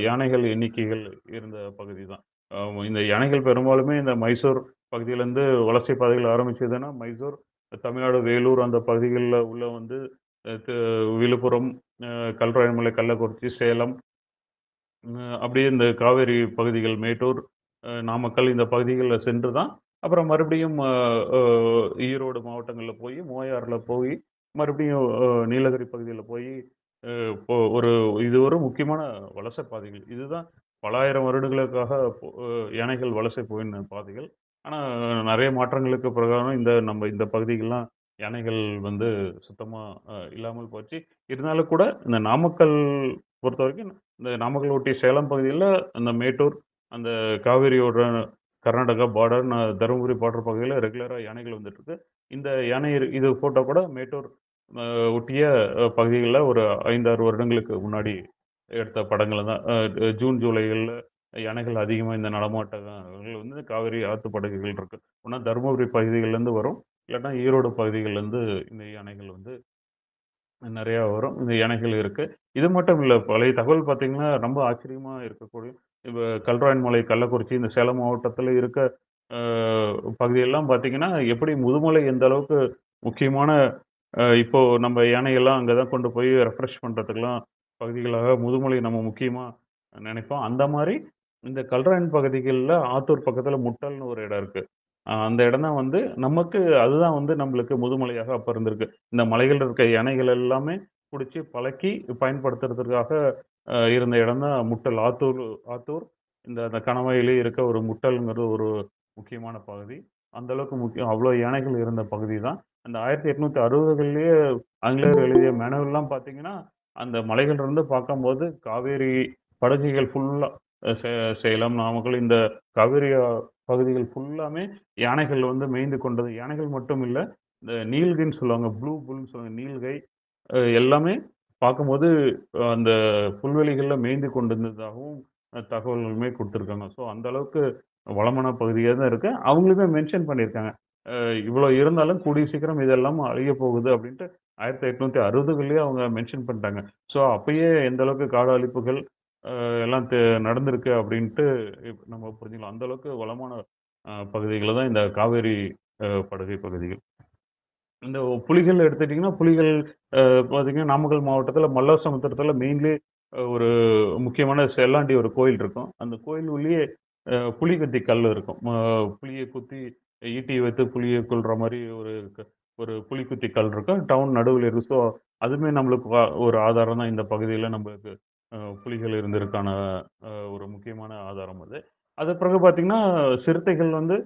யானைகள் எண்ணிக்கைகள் இருந்த பகுதி தான். அ இந்த யானைகள் பெரும்பாலுமே இந்த மைசூர் பகுதியிலேருந்து வலசை பாதைகள் ஆரம்பிச்சதுன்னா, மைசூர், தமிழ்நாடு, வேலூர் அந்த பகுதிகள்ல உள்ள வந்து அ து விழுப்புரம், கல்ராயமலை, கள்ளக்குறிச்சி, சேலம், அப்படியே இந்த காவேரி பகுதிகள் மேட்டூர், நாமக்கல் இந்த பகுதிகள்ல சென்று தான், அப்புறம் மறுபடியும் அ அ ஈரோடு மாவட்டங்கள்ல போயி, மோயாறுல போயி, மறுபடியும் நீலகிரி பகுதியில போயி, இப்போ இது ஒரு முக்கியமான வலசை பாதைகள். இதுதான் பல ஆயிரம் வருடங்களுக்காக பொ அ யானைகள் வலசை போயின பாதைகள். ஆனா, நெறைய மாற்றங்களுக்கு பிரகாரம் நம்ம இந்த பகுதிகள்லாம் யானைகள் வந்து சுத்தமா இல்லாமல் போச்சு. இருந்தாலும் கூட இந்த நாமக்கல் பொறுத்தவரைக்கும் இந்த நாமக்கல் ஒட்டிய சேலம் பகுதியில அந்த மேட்டூர், அந்த காவேரியோட கர்நாடகா பார்டர், தருமபுரி பார்டர் பகுதியில ரெகுலரா யானைகள் வந்துட்டுருக்கு. இந்த யானை இது ஃபோட்டோ கூட மேட்டூர் அ ஒட்டிய பகுதிகள்ல ஒரு 5, 6 வருடங்களுக்கு முன்னாடி எடுத்த படங்கள தான். ஜூன், ஜூலைகள்ல யானைகள் அதிகமா இந்த நடமாட்டங்கள் வந்து காவிரி ஆத்து படுகைகள் இருக்கு. ஒண்ணா தருமபுரி பகுதிகள்லேருந்து வரும். இல்லாட்டா ஈரோடு பகுதிகள்லேருந்து இந்த யானைகள் வந்து நெறையா வரும். இந்த யானைகள் இருக்கு. இது மட்டும் இல்ல. பழைய தகவல் பார்த்தீங்கன்னா, ரொம்ப ஆச்சரியமா இருக்கக்கூடிய இப்ப கல்ராயன் மலை, கள்ளக்குறிச்சி இந்த சேலம் மாவட்டத்தில இருக்க அ பகுதியெல்லாம் பார்த்தீங்கன்னா, எப்படி முதுமலை எந்த அளவுக்கு முக்கியமான இப்போ நம்ம யானையெல்லாம் அங்க தான் கொண்டு போய் ரெஃப்ரெஷ் பண்றதுக்கெல்லாம் பகுதிகளாக முதுமலை நம்ம முக்கியமா நினைப்போம். அந்த மாரி இந்த கல்ராயன் பகுதிகள்ல ஆத்தூர் பக்கத்தில முட்டல்னு ஒரு இடம் இருக்கு. அந்த இடம் தான் வந்து நமக்கு அதுதான் வந்து நம்மளுக்கு முதுமலையாக அப்ப இருந்திருக்கு. இந்த மலைகள்ல இருக்க யானைகள் எல்லாமே புடிச்சு பழக்கி பயன்படுத்துறதுக்காக இருந்த இடம் தான் முட்டல். ஆத்தூர் ஆத்தூர் இந்த அந்த கணவாயிலே இருக்க ஒரு முட்டல்ங்கிறது ஒரு முக்கியமான பகுதி. அந்த அளவுக்கு முக்கியம். அவ்வளோ யானைகள் இருந்த பகுதி தான். அந்த 1860கள்லயே ஆங்கிலேயர் எழுதிய மேனுவல்லாம் பார்த்தீங்கன்னா, அந்த மலைகள்ல இருந்து பார்க்கும்போது காவேரி படுகைகள் ஃபுல்லா சே சேலம், நாமக்கல் இந்த காவேரி பகுதிகள் ஃபுல்லாமே யானைகள் வந்து மேய்ந்து கொண்டது. யானைகள் மட்டும் இல்ல, இந்த நீல்கைன்னு சொல்லுவாங்க. ப்ளூ புல்ன்னு சொல்லுவாங்க. நீல்கை எல்லாமே பார்க்கும்போது அந்த புல்வெளிகள்ல மேய்ந்து கொண்டிருந்ததாகவும் தகவல்களுமே குடுத்துருக்காங்க. ஸோ அந்த அளவுக்கு வளமான பகுதியா தான் இருக்கு. அவங்களுமே மென்ஷன் பண்ணியிருக்காங்க. இவ்வளோ இருந்தாலும் கூடிய சீக்கிரம் இதெல்லாம் அழியப் போகுது அப்படின்ட்டு 1860கள்லயே அவங்க மென்ஷன் பண்ணிட்டாங்க. ஸோ அப்பயே எந்த அளவுக்கு காடு அழிப்புகள் எல்லாம் நடந்திருக்கு அப்படின்ட்டு நம்ம புரிஞ்சுக்கலாம். அந்த அளவுக்கு வளமான பகுதிகள தான் இந்த காவேரி படுகை பகுதிகள். இந்த புலிகள் எடுத்துட்டீங்கன்னா, புலிகள் அ பார்த்தீங்கன்னா, நாமக்கல் மாவட்டத்தில மல்லாசமுத்திரத்தில மெயின்லி ஒரு முக்கியமான செல்லாண்டி ஒரு கோயில் இருக்கும். அந்த கோயில் உள்ளயே புலிகத்தி கல் இருக்கும். புலிய குத்தி ஈட்டி வைத்து புலிய கொல்ற மாரி ஒரு புலிக்குத்தி கல் இருக்கும். டவுன் நடுவுல இருக்கு. ஸோ அதுவுமே நம்மளுக்கு ஒரு ஆதாரம் தான். இந்த பகுதியில நம்மளுக்கு புலிகள் இருந்ததற்கான ஒரு முக்கியமான ஆதாரம் அது. அது பிறகு பார்த்தீங்கன்னா, சிறுத்தைகள் வந்து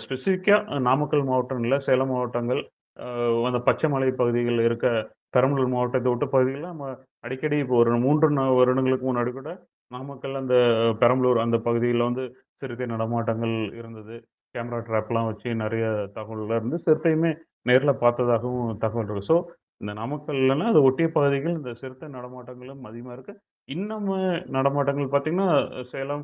ஸ்பெசிஃபிக்கா நாமக்கல் மாவட்டம் இல்ல, சேலம் மாவட்டங்கள், அ அந்த பச்சைமலை பகுதிகள்ல இருக்க பெரம்பலூர் மாவட்டத்த ஒட்ட பகுதிகள்ல நம்ம அடிக்கடி இப்போ ஒரு 3 வருடங்களுக்கு முன்னாடி கூட நாமக்கல் அந்த பெரம்பலூர் அந்த பகுதியில வந்து சிறுத்தை நடமாட்டங்கள் இருந்தது. கேமரா ட்ராப்லாம் வச்சு நெறைய தகவல்கள்லாம் இருந்து, சிறுத்தையுமே நேர்ல பார்த்ததாகவும் தகவல் இருக்கு. ஸோ, இந்த நாமக்கல்லனா அத ஒட்டிய பகுதிகள் இந்த சிறுத்தை நடமாட்டங்களும் அதிகமா இருக்கு. இன்னமும் நடமாட்டங்கள் பார்த்தீங்கன்னா, சேலம்,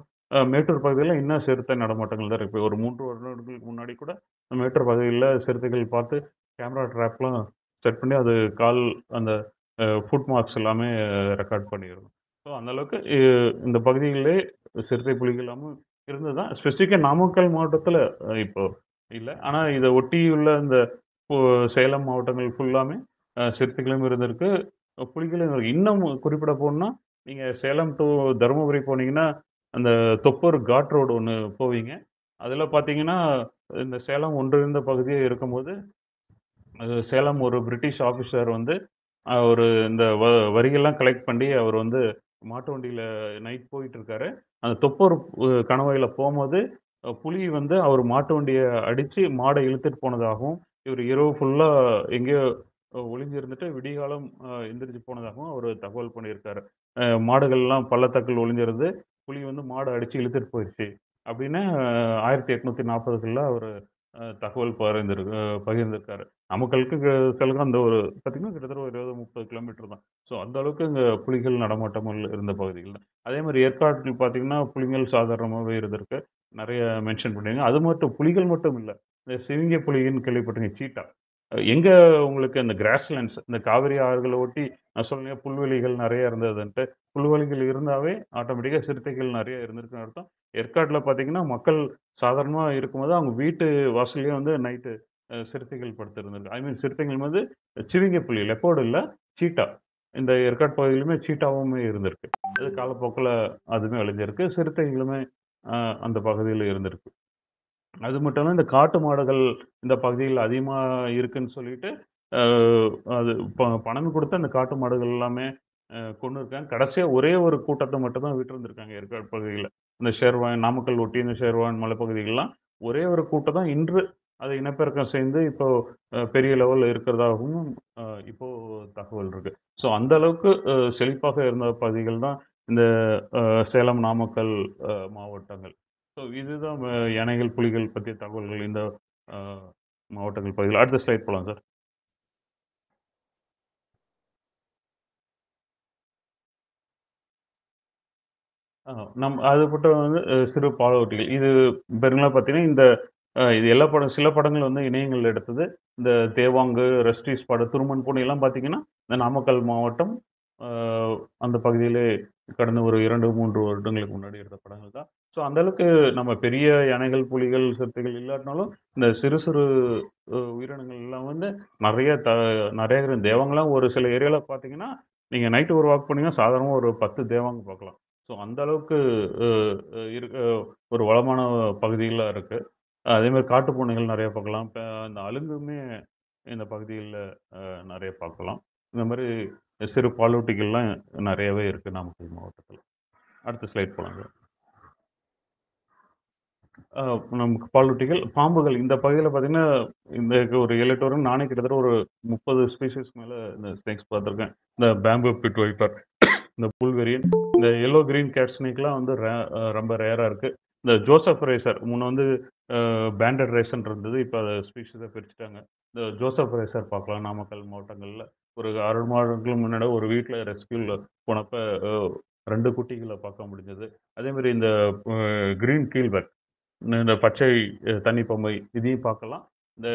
மேட்டூர் பகுதியில இன்னும் சிறுத்தை நடமாட்டங்கள் தான் இருக்கு. ஒரு 3 வருடங்களுக்கு முன்னாடி கூட மேட்டூர் பகுதியில சிறுத்தைகள் பார்த்து கேமரா ட்ராப்லாம் செட் பண்ணி அது அந்த ஃபுட் மார்க்ஸ் எல்லாமே ரெக்கார்ட் பண்ணியிருந்தோம். ஸோ அந்த அளவுக்கு இந்த பகுதிகளிலே சிறுத்தை, புலிகள் எல்லாமும் இருந்தது தான். ஸ்பெசிஃபிக்கா நாமக்கல் மாவட்டத்தில இப்போ இல்ல. ஆனா இத ஒட்டியுள்ள இந்த இப்போ சேலம் மாவட்டங்கள் ஃபுல்லாமே சிறுத்தைகளும் இருந்திருக்கு. புலிகளும் இருக்கு. இன்னும் குறிப்பிட போணும்னா, நீங்க சேலம் டூ தருமபுரி போனீங்கன்னா, அந்த தொப்பூர் காட் ரோடு ஒண்ணு போவீங்க. அதில பார்த்தீங்கன்னா, இந்த சேலம் ஒன்றிணைந்த பகுதியா இருக்கும்போது, அது சேலம் ஒரு பிரிட்டிஷ் ஆஃபீசர் வந்து ஒரு இந்த வரியெல்லாம் கலெக்ட் பண்ணி அவர் வந்து மாட்டு வண்டியில நைட் போயிட்டுருக்காரு. அந்த தொப்பூர் கணவாயில போம்போது, புலி வந்து அவர் மாட்டு வண்டிய அடிச்சு மாட இழுத்துட்டு போனதாகவும், இவர் இரவு ஃபுல்லா எங்கேயோ ஒளிஞ்சிருந்துட்டு விடியகாலம் எந்திரிச்சு போனதாகவும் அவரு தகவல் பண்ணியிருக்காரு. மாடுகள்லாம் பள்ளத்தாக்குல ஒளிஞ்சிருந்து, புலி வந்து மாட அடிச்சு இழுத்துட்டு போயிருச்சு. அப்படின்னு 1840கள்ல அவரு தகவல் பகிர்ந்திருக்காரு. நமக்களுக்கு செலகம் அந்த ஒரு பார்த்தீங்கன்னா, கிட்டத்தட்ட ஒரு 20, 30 கிலோமீட்டர் தான். ஸோ அந்த அளவுக்கு இங்க புலிகள் நடமாட்டங்கள் இருந்த பகுதிகள் தான். அதேமாரி ஏற்காட்டில் பார்த்தீங்கன்னா, புலிகள் சாதாரணமாவே இருந்திருக்கு. நெறைய மென்ஷன் பண்ணியிருக்காங்க. அது மட்டும் புலிகள் மட்டும் இல்ல. இந்த சிவிங்கி புலின்னு கேள்விப்பட்டிருக்கீங்க. சீட்டா. எங்க உங்களுக்கு அந்த கிராஸ்லேண்ட்ஸ் இந்த காவிரி ஆறுகள ஒட்டி நான் சொன்னேன் புல்வெளிகள் நெறைய இருந்ததுன்ட்டு. புல்வெளிகள் இருந்தாவே ஆட்டோமேட்டிக்கா சிறுத்தைகள் நெறைய இருந்திருக்குன்னு அர்த்தம். ஏற்காட்ல பார்த்தீங்கன்னா, மக்கள் சாதாரணமா இருக்கும்போது அவங்க வீட்டு வாசல்லயே வந்து நைட்டு சிறுத்தைகள் படுத்திருந்திருக்கு. ஐ மீன் சிறுத்தைகள் வந்து சிவிங்கி புலி, லெப்பர்ட் இல்ல, சீட்டா. இந்த ஏற்காடு பகுதியிலுமே சீட்டாவுமே இருந்திருக்கு. அது காலப்போக்குல அதுவுமே அழிஞ்சிருக்கு. சிறுத்தைகளுமே அ அந்த பகுதியில இருந்திருக்கு. அது மட்டும் இல்ல, இந்த காட்டு மாடுகள் இந்த பகுதியில அதிகமா இருக்குன்னு சொல்லிட்டு, அ அது பணம் குடுத்து அந்த காட்டு மாடுகள் எல்லாமே கொன்னுருக்காங்க. கடைசியா ஒரே ஒரு கூட்டத்த மட்டும் தான் விட்டிருந்திருக்காங்க ஏற்காடு பகுதியில. இந்த ஷெர்வான், நாமக்கல் ஒட்டி இந்த ஷெர்வான் மலைப்பகுதிகள்லாம் ஒரே ஒரு கூட்டம் தான் இன்று அது இனப்பெருக்கம் சேர்ந்து இப்போ பெரிய லெவல்ல இருக்கிறதாகவும் அ இப்போ தகவல் இருக்கு. ஸோ அந்த அளவுக்கு செழிப்பாக இருந்த பகுதிகள் தான் இந்த சேலம், நாமக்கல் மாவட்டங்கள். ஸோ இதுதான் யானைகள், புலிகள் பற்றிய தகவல்கள் இந்த அ மாவட்டங்கள் பகுதிகள். அடுத்த ஸ்லைட் போலாம் சார். ஆ அது மட்டும் வந்து சிறு பாலூட்டிகள். இது பெருங்களா பார்த்தீங்கன்னா, இந்த இது எல்லா படம் சில படங்கள் வந்து இணையங்கள்ல எடுத்தது. இந்த தேவாங்கு, ரெஸ்டிஸ் படம், துருமன் பூனைலாம் பார்த்தீங்கன்னா, இந்த நாமக்கல் மாவட்டம் அ அந்த பகுதியிலே கடந்த ஒரு 2, 3 வருடங்களுக்கு முன்னாடி எடுத்த படங்கள் தான். ஸோ அந்த அளவுக்கு நம்ம பெரிய யானைகள், புலிகள், சிறுத்தைகள் இல்லாட்டினாலும், இந்த சிறு சிறு உயிரினங்கள் எல்லாம் வந்து நெறைய நெறைய தேவாங்கலாம் ஒரு சில ஏரியால பார்த்தீங்கன்னா, நீங்க நைட் ஒரு வாக் போனீங்கன்னா, சாதாரணமா ஒரு 10 தேவாங்கு பார்க்கலாம். ஸோ அந்த அளவுக்கு அ அ இருக்க ஒரு வளமான பகுதிகளா இருக்கு. அதேமாரி காட்டுப் பூனைகள் நெறைய பார்க்கலாம். இப்ப இந்த அலுங்குமே இந்த பகுதிகள்ல நெறைய பார்க்கலாம். இந்த மாரி சிறு பாலூட்டிகள்லாம் நெறையவே இருக்கு நாமக்கல் மாவட்டத்தில. அடுத்த ஸ்லைட் போலாங்க. அ நமக்கு பாலூட்டிகள், பாம்புகள் இந்த பகுதியில பார்த்தீங்கன்னா, இந்த ஒரு 7, 8 வருடம் நானே கிட்டத்தட்ட ஒரு 30 ஸ்பீஷீஸ் மேல இந்த ஸ்னேக்ஸ் பார்த்துருக்கேன். இந்த பேம்பு பிட் வைப்பர், இந்த புல்வெரியன், இந்த எல்லோ கிரீன் கேட் ஸ்னேக்லாம் வந்து ரொம்ப ரேரா இருக்கு. இந்த ஜோசப் ரேசர் முன்ன வந்து பேண்டட் ரேசர்ன்னு இருந்தது. இப்ப அத ஸ்பீஷீஸா பிரிச்சுட்டாங்க. இந்த ஜோசப் ரேசர் பார்க்கலாம் நாமக்கல் மாவட்டங்கள்ல. ஒரு 6 மாதங்களுக்கு முன்னாடி ஒரு வீட்ல ரெஸ்க்யூல போனப்ப அ 2 குட்டிகள பார்க்க முடிஞ்சது. அதேமாரி இந்த அ கிரீன் கீல்பேக் இந்த பச்சை தண்ணி பொம்மை இதையும் பார்க்கலாம். இந்த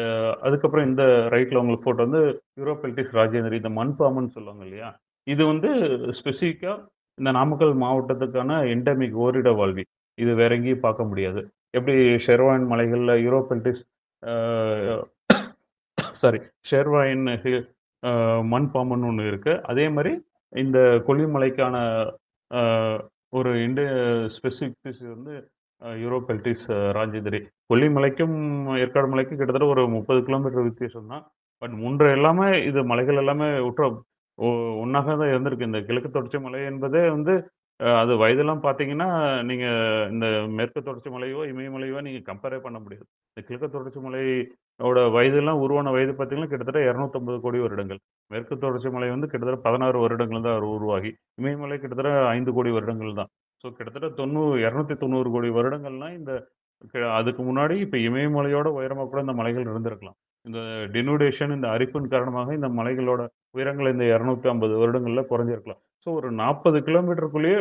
அதுக்கப்புறம் இந்த ரைட்ல உங்களுக்கு ஃபோட்டோ வந்து யூரோபெல்டிஸ் ராஜேந்திரி இந்த மண்பாம்புன்னு சொல்லுவாங்க இல்லையா? இது வந்து ஸ்பெசிஃபிக்கா இந்த நாமக்கல் மாவட்டத்துக்கான என்டெமிக் ஓரிட வாழ்வி. இது வேற எங்கேயும் பார்க்க முடியாது. எப்படி ஷெர்வான் மலைகள்ல யூரோபெல்டிஸ் ஆ சாரி ஷெர்வாயின் அ மண்பாம்புன்னு ஒண்ணு இருக்கு. அதே மாரி இந்த கொல்லிமலைக்கான அ ஒரு ஸ்பெசிஃபிக் ஸ்பீஷீஸ் வந்து யூரோபெல்டிஸ் ராஜேந்திரி. கொல்லிமலைக்கும், ஏற்காடு மலைக்கும் கிட்டத்தட்ட ஒரு 30 கிலோமீட்டர் வித்தியாசம் தான். பட் 3 எல்லாமே இது மலைகள் எல்லாமே ஒண்ணாக தான் இருந்திருக்கு. இந்த கிழக்கு தொடர்ச்சி மலை என்பதே வந்து அது வயதெல்லாம் பார்த்தீங்கன்னா, நீங்க இந்த மேற்கு தொடர்ச்சி மலையோ, இமயமலையோ நீங்க கம்பேரே பண்ண முடியாது. இந்த கிழக்கு தொடர்ச்சி மலையோட வயதெல்லாம் உருவான வயது பார்த்தீங்கன்னா, கிட்டத்தட்ட 250 கோடி வருடங்கள். மேற்கு தொடர்ச்சி மலை வந்து கிட்டத்தட்ட 16 வருடங்கள் தான் உருவாகி, இமயமலை கிட்டத்தட்ட 5 கோடி வருடங்கள் தான். ஸோ கிட்டத்தட்ட 290 கோடி வருடங்கள்னா இந்த அதுக்கு முன்னாடி இப்ப இமயமலையோட உயரமா கூட இந்த மலைகள் இருந்திருக்கலாம். இந்த டினூடேஷன் இந்த அரிப்பின் காரணமாக இந்த மலைகளோட உயரங்கள் இந்த 250 வருடங்கள்ல குறைஞ்சிருக்கலாம். ஸோ ஒரு 40 கிலோமீட்டருக்குள்ளேயே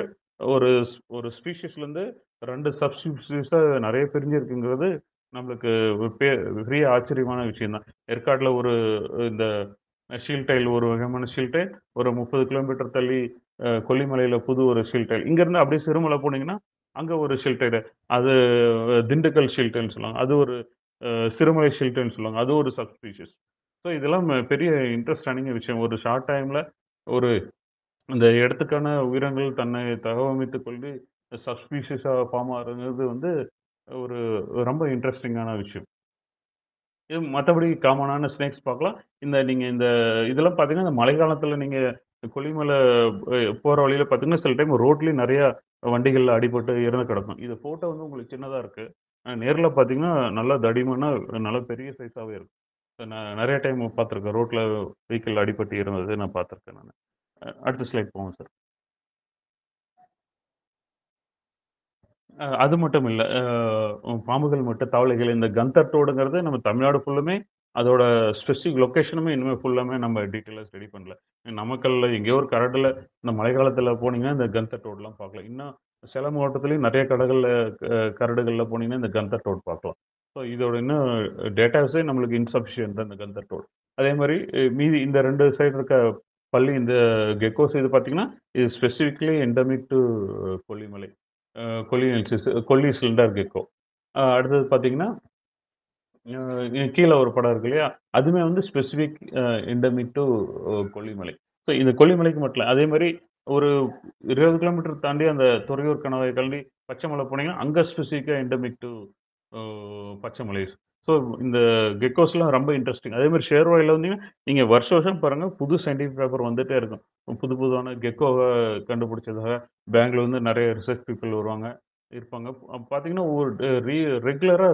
ஒரு ஒரு ஸ்பீஷீஸ்லேருந்து 2 சப்ஸ்பீஷீஸா நெறைய பிரிஞ்சிருக்குங்கிறது நம்மளுக்கு ஒரு பெரிய ஆச்சரியமான விஷயம் தான். ஏற்காடுல ஒரு இந்த ஷீல் டைல் ஒரு வகையான ஷீல் டைல், ஒரு 30 கிலோமீட்டர் தள்ளி கொல்லிமலையில புது ஒரு ஷீல் டைல். இங்கேருந்து அப்படியே சிறுமலை போனீங்கன்னா, அங்க ஒரு ஷீல் டைல். அது திண்டுக்கல் ஷீல் டைல்ன்னு சொல்லுவாங்க. அது ஒரு சிறுமலை ஷீல் டைல்ன்னு சொல்லுவாங்க. அது ஒரு சப்ஸ்பீஷீஸ். ஸோ இதெல்லாம் பெரிய இன்ட்ரெஸ்டான விஷயம். ஒரு ஷார்ட் டைம்ல ஒரு அந்த இடத்துக்கான உயிரினங்கள் தன்னை தகவமைத்துக் கொண்டு சப்ஸ்பீஷிஸா ஃபார்ம் ஆகுறது வந்து ஒரு ரொம்ப இன்ட்ரெஸ்டிங்கான விஷயம். இது மத்தபடி காமனான ஸ்னேக்ஸ் பார்க்கலாம். நீங்க இதெல்லாம் பார்த்தீங்கன்னா, இந்த மழைக்காலத்தில நீங்க கொல்லிமலை போற வழியில பார்த்தீங்கன்னா, சில டைம் ரோட்லயும் நெறைய வண்டிகள்ல அடிபட்டு இறந்து கிடக்கும். இது ஃபோட்டோ வந்து உங்களுக்கு சின்னதா இருக்கு. நேர்ல பார்த்தீங்கன்னா, நல்லா தடிமனா நல்லா பெரிய சைஸாவே இருக்கும். நான் நெறைய டைம் பார்த்துருக்கேன். ரோட்ல வெஹிக்கிள் அடிபட்டு இறந்தது நான் பார்த்துருக்கேன் நானு. அடுத்த ஸ்லைட் போங்க சார். அது மட்டும் இல்ல. பாம்புகள் மட்டும் தவளைகள் இந்த கந்தர் டோடுங்கிறது நம்ம தமிழ்நாடு ஃபுல்லுமே அதோட ஸ்பெசிஃபிக் லொகேஷனுமே இனிமே ஃபுல்லாமே நம்ம டீட்டெயிலா ஸ்டடி பண்ணல. நாமக்கல்ல எங்கேயோ ஒரு கரடுல இந்த மழைக்காலத்துல போனீங்கன்னா, இந்த கந்தர் டோட்லாம் பார்க்கலாம். இன்னும் சேலம் மாவட்டத்திலயும் நெறைய கரடுகள்ல போனீங்கன்னா, இந்த கந்தர் டோட் பார்க்கலாம். ஸோ இதோட இன்னும் டேட்டாஸே நம்மளுக்கு இன்சஃபிஷியன்ட் தான் இந்த கந்தர் டோட். அதே மாரி மீதி இந்த 2 சைடு இருக்க பள்ளி இந்த கெக்கோஸ் இது பார்த்தீங்கன்னா, இது specifically endemic to Kollimalai. Kollinensis Kolli cylinder gecko. அடுத்தது பார்த்தீங்கன்னா, கீழ ஒரு படம் இருக்கு இல்லையா? அதுவுமே வந்து specific endemic to Kollimalai. So இந்த கொல்லிமலைக்கு மட்டும் இல்ல. அதே மாரி ஒரு 20 கிலோமீட்டர் தாண்டி அந்த துறையூர் கணவாய் தாண்டி பச்சைமலை போனீங்கன்னா, அங்க ஸ்பெசிஃபிக்கா எண்டமிக் டூ அ பச்சைமலைஸ். ஸோ இந்த கெக்கோஸ்லாம் ரொம்ப இன்ட்ரஸ்டிங். அதே மாரி ஷேர்வாயில வந்தீங்கன்னா, நீங்க வருஷம் வருஷம் பாருங்க புது சயன்டிஃபிக் பேப்பர் வந்துட்டே இருக்கும். புது புதுவான கெக்கோவ கண்டுபிடிச்சதாக பெங்களூர்லருந்து நெறைய ரிசர்ச் பீப்பிள் வருவாங்க, இருப்பாங்க. பார்த்தீங்கன்னா, ஒரு ரெகுலரா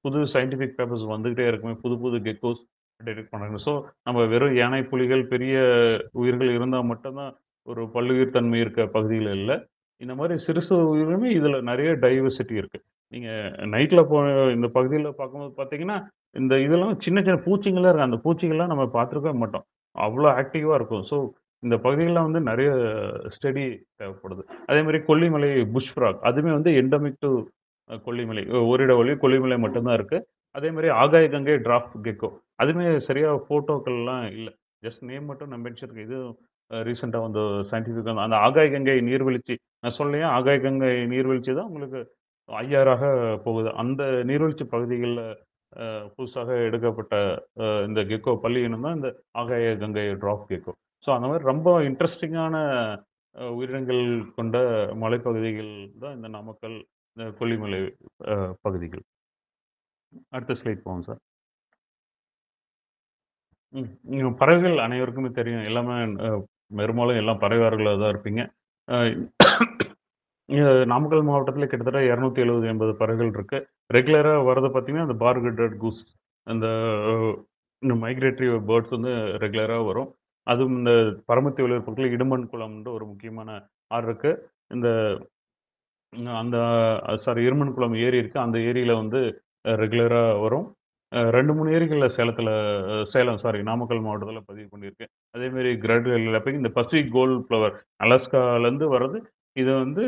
புது சயன்டிஃபிக் பேப்பர்ஸ் வந்துகிட்டே இருக்குமே. புது புது கெக்கோஸ் டிடெக்ட் பண்றாங்க. ஸோ நம்ம வெறும் யானை, புலிகள், பெரிய உயிர்கள் இருந்தா மட்டும் தான் ஒரு பல்லுயிர் தன்மை இருக்க பகுதிகள் இல்ல. இந்த மாரி சிறு சிறு உயிரினமே இதுல நெறைய டைவர்சிட்டி இருக்கு. நீங்க நைட்ல இந்த பகுதியில பார்க்கும்போது பார்த்தீங்கன்னா, இந்த இதெல்லாம் சின்ன சின்ன பூச்சிங்கலாம் இருக்கு. அந்த பூச்சிகள்லாம் நம்ம பார்த்துருக்கவே மாட்டோம். அவ்ளோ ஆக்டிவா இருக்கும். ஸோ இந்த பகுதிகள்ல வந்து நெறைய ஸ்டடி தேவைப்படுது. அதே மாரி கொல்லிமலை புஷ் ஃப்ராக் அதுவுமே வந்து எண்டமிக் டூ கொல்லிமலை. ஓரிடவழி கொல்லிமலை மட்டும் தான் இருக்கு. அதே மாரி ஆகாய கங்கை டிராப் கெக்கோ. அதுவுமே சரியா ஃபோட்டோக்கள்லாம் இல்ல. ஜஸ்ட் நேம் மட்டும் நான் மென்ஷன் இருக்கு. இது ரீசென்ட்டா வந்த சயன்டிஃபிக்கா அந்த ஆகாய கங்கை நீர்வீழ்ச்சி நான் சொன்னேன் ஆகாய கங்கை நீர்வீழ்ச்சி தான் உங்களுக்கு 5000ஆக போகுது. அந்த நீர்வீழ்ச்சி பகுதிகள்ல புதுசாக எடுக்கப்பட்ட இந்த கெக்கோ பல்லி இனம் தான் இந்த ஆகாய கங்கை டிராப் கெக்கோ. ஸோ அந்த மாரி ரொம்ப இன்ட்ரஸ்டிங்கான உயிரினங்கள் கொண்ட மலைப்பகுதிகள் தான் இந்த நாமக்கல், இந்த கொல்லிமலை அ பகுதிகள். அடுத்த ஸ்லைட் போங்க சார். பறவைகள் அனைவருக்குமே தெரியும். எல்லாமே அ பெரும்பாலும் எல்லாம் பறவையாளர்களா தான் இருப்பீங்க. அ நாமக்கல் மாவட்டத்தில கிட்டத்தட்ட 270, 80 பறவைகள் இருக்கு. ரெகுலரா வரது பார்த்தீங்கன்னா, அந்த பார்கெட்டட் கூஸ் அந்த இந்த மைக்ரேட்டரி பேர்ட்ஸ் வந்து ரெகுலரா வரும். அதுவும் இந்த பரமத்தி வேலூர் பக்கத்தில இடும்பன் குளம்ன்ற ஒரு முக்கியமான ஆறு இருக்கு. இந்த அந்த இருமன் குளம் ஏரி இருக்கு. அந்த ஏரியில வந்து ரெகுலரா வரும். 2, 3 ஏரிகள்ல சேலம் நாமக்கல் மாவட்டத்தில பதிவு பண்ணியிருக்கு. அதேமாரி கிரேட் லெப்பிங் இந்த பசிபிக் கோல்ட் ஃப்ளவர் அலாஸ்காலேருந்து வர்றது. இது வந்து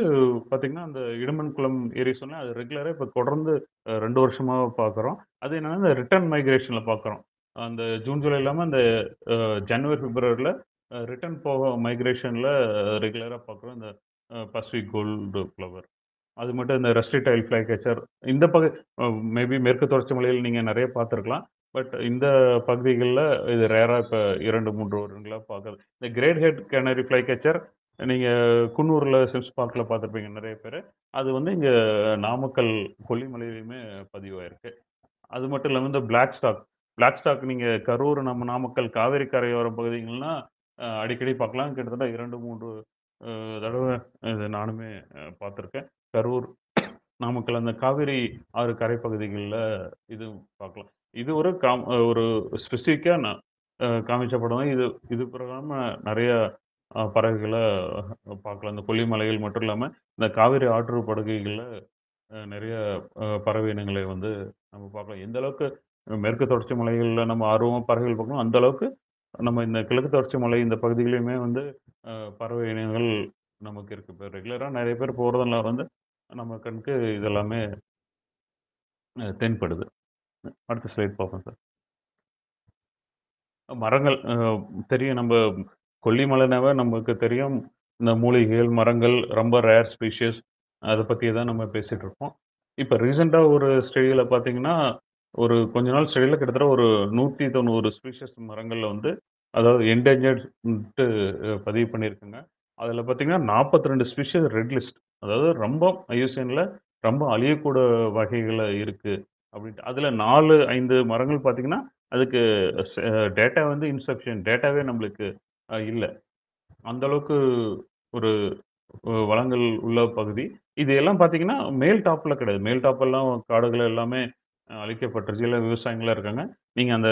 பார்த்தீங்கன்னா, அந்த இடுமன் குளம் ஏரி சொன்னேன். அது ரெகுலரா இப்ப தொடர்ந்து 2 வருஷமா பார்க்குறோம். அது என்னன்னா, இந்த ரிட்டர்ன் மைக்ரேஷன்ல பார்க்குறோம். அந்த ஜூன், ஜூலை இல்லாம அந்த ஜனவரி, பிப்ரவரில ரிட்டர்ன் போக மைக்ரேஷன்ல ரெகுலரா பார்க்குறோம். இந்த பசிபிக் கோல்டு ஃப்ளவர். அது மட்டும் இந்த ரஸ்டி டைல் ஃப்ளை கேச்சர் இந்த மேபி மேற்கு தொடர்ச்சி மலையில் நீங்க நெறைய பார்த்துருக்கலாம். பட் இந்த பகுதிகள்ல இது ரேரா இப்ப 2, 3 வருடங்களா பார்க்குறது. இந்த great head canary flycatcher நீங்க குன்னூர்ல சிம்ஸ் பார்க்ல பார்த்துருப்பீங்க நெறைய பேரு. அது வந்து இங்க நாமக்கல் கொல்லிமலையிலயுமே பதிவாயிருக்கு. அது மட்டும் இல்லாம இந்த பிளாக் ஸ்டாக் நீங்க கரூர், நம்ம நாமக்கல் காவேரி கரையோர பகுதிகள்னா, அடிக்கடி பார்க்கலாம். கிட்டத்தட்ட 2, 3 தடவை இது நானுமே பார்த்துருக்கேன். கரூர், நாமக்கல் அந்த காவிரி ஆறு கரைப்பகுதிகள்ல இது பார்க்கலாம். இது ஒரு ஸ்பெசிஃபிக்கா நான் காமிச்ச படம் தான். இது இது பிரகாரமா நெறைய பறவைகள பார்க்கலாம். இந்த கொல்லிமலைகள் மட்டும் இல்லாம, இந்த காவிரி ஆற்று படுகைகள்ல நெறைய பறவை இனங்களை வந்து நம்ம பார்க்கலாம். எந்த அளவுக்கு மேற்கு தொடர்ச்சி மலைகள்ல நம்ம ஆர்வமா பறவைகள் பார்க்கணும், அந்த அளவுக்கு நம்ம இந்த கிழக்கு தொடர்ச்சி மலை இந்த பகுதிகளையுமே வந்து பறவை இனங்கள் நமக்கு இருக்கு. இப்ப ரெகுலரா நெறைய பேர் போறதுனால வந்து நம்ம கண்ணுக்கு இதெல்லாமே தென்படுது. அடுத்த ஸ்லைட் பார்ப்போம் சார். மரங்கள் தெரியும் நம்ப கொல்லிமலைனாவே நமக்கு தெரியும். இந்த மூலிகைகள், மரங்கள் ரொம்ப ரேர் ஸ்பீஷிஸ் அத பத்தி தான் நம்ம பேசிட்டு இருக்கோம். இப்ப ரீசென்ட்டா ஒரு ஸ்டடியில பார்த்தீங்கன்னா, ஒரு கொஞ்ச நாள் ஸ்டடியில கிட்டத்தட்ட ஒரு 190 ஸ்பீஷிஸ் மரங்கள்ல வந்து அதாவது என்டேஞ்சர்ட்ன்ட்டு பதிவு பண்ணியிருக்குங்க. அதுல பார்த்தீங்கன்னா 42 ஸ்பீஷிஸ் ரெட் லிஸ்ட். அதாவது ரொம்ப ஐயூசிஎன்ல ரொம்ப அழியக்கூட வகைகள்ல இருக்கு அப்படின்ட்டு. அதுல 4, 5 மரங்கள் பார்த்தீங்கன்னா, அதுக்கு டேட்டா வந்து இன்சஃபிஷியன்ட் டேட்டாவே நம்மளுக்கு இல்ல. அந்த அளவுக்கு ஒரு வளங்கள் உள்ள பகுதி. இது எல்லாம் பார்த்தீங்கன்னா, மேல் டாப்ல கிடையாது. மேல் டாப்பெல்லாம் காடுகள் எல்லாமே அழிக்கப்பட்டுருச்சு. இல்ல விவசாயிங்களா இருக்காங்க. நீங்க அந்த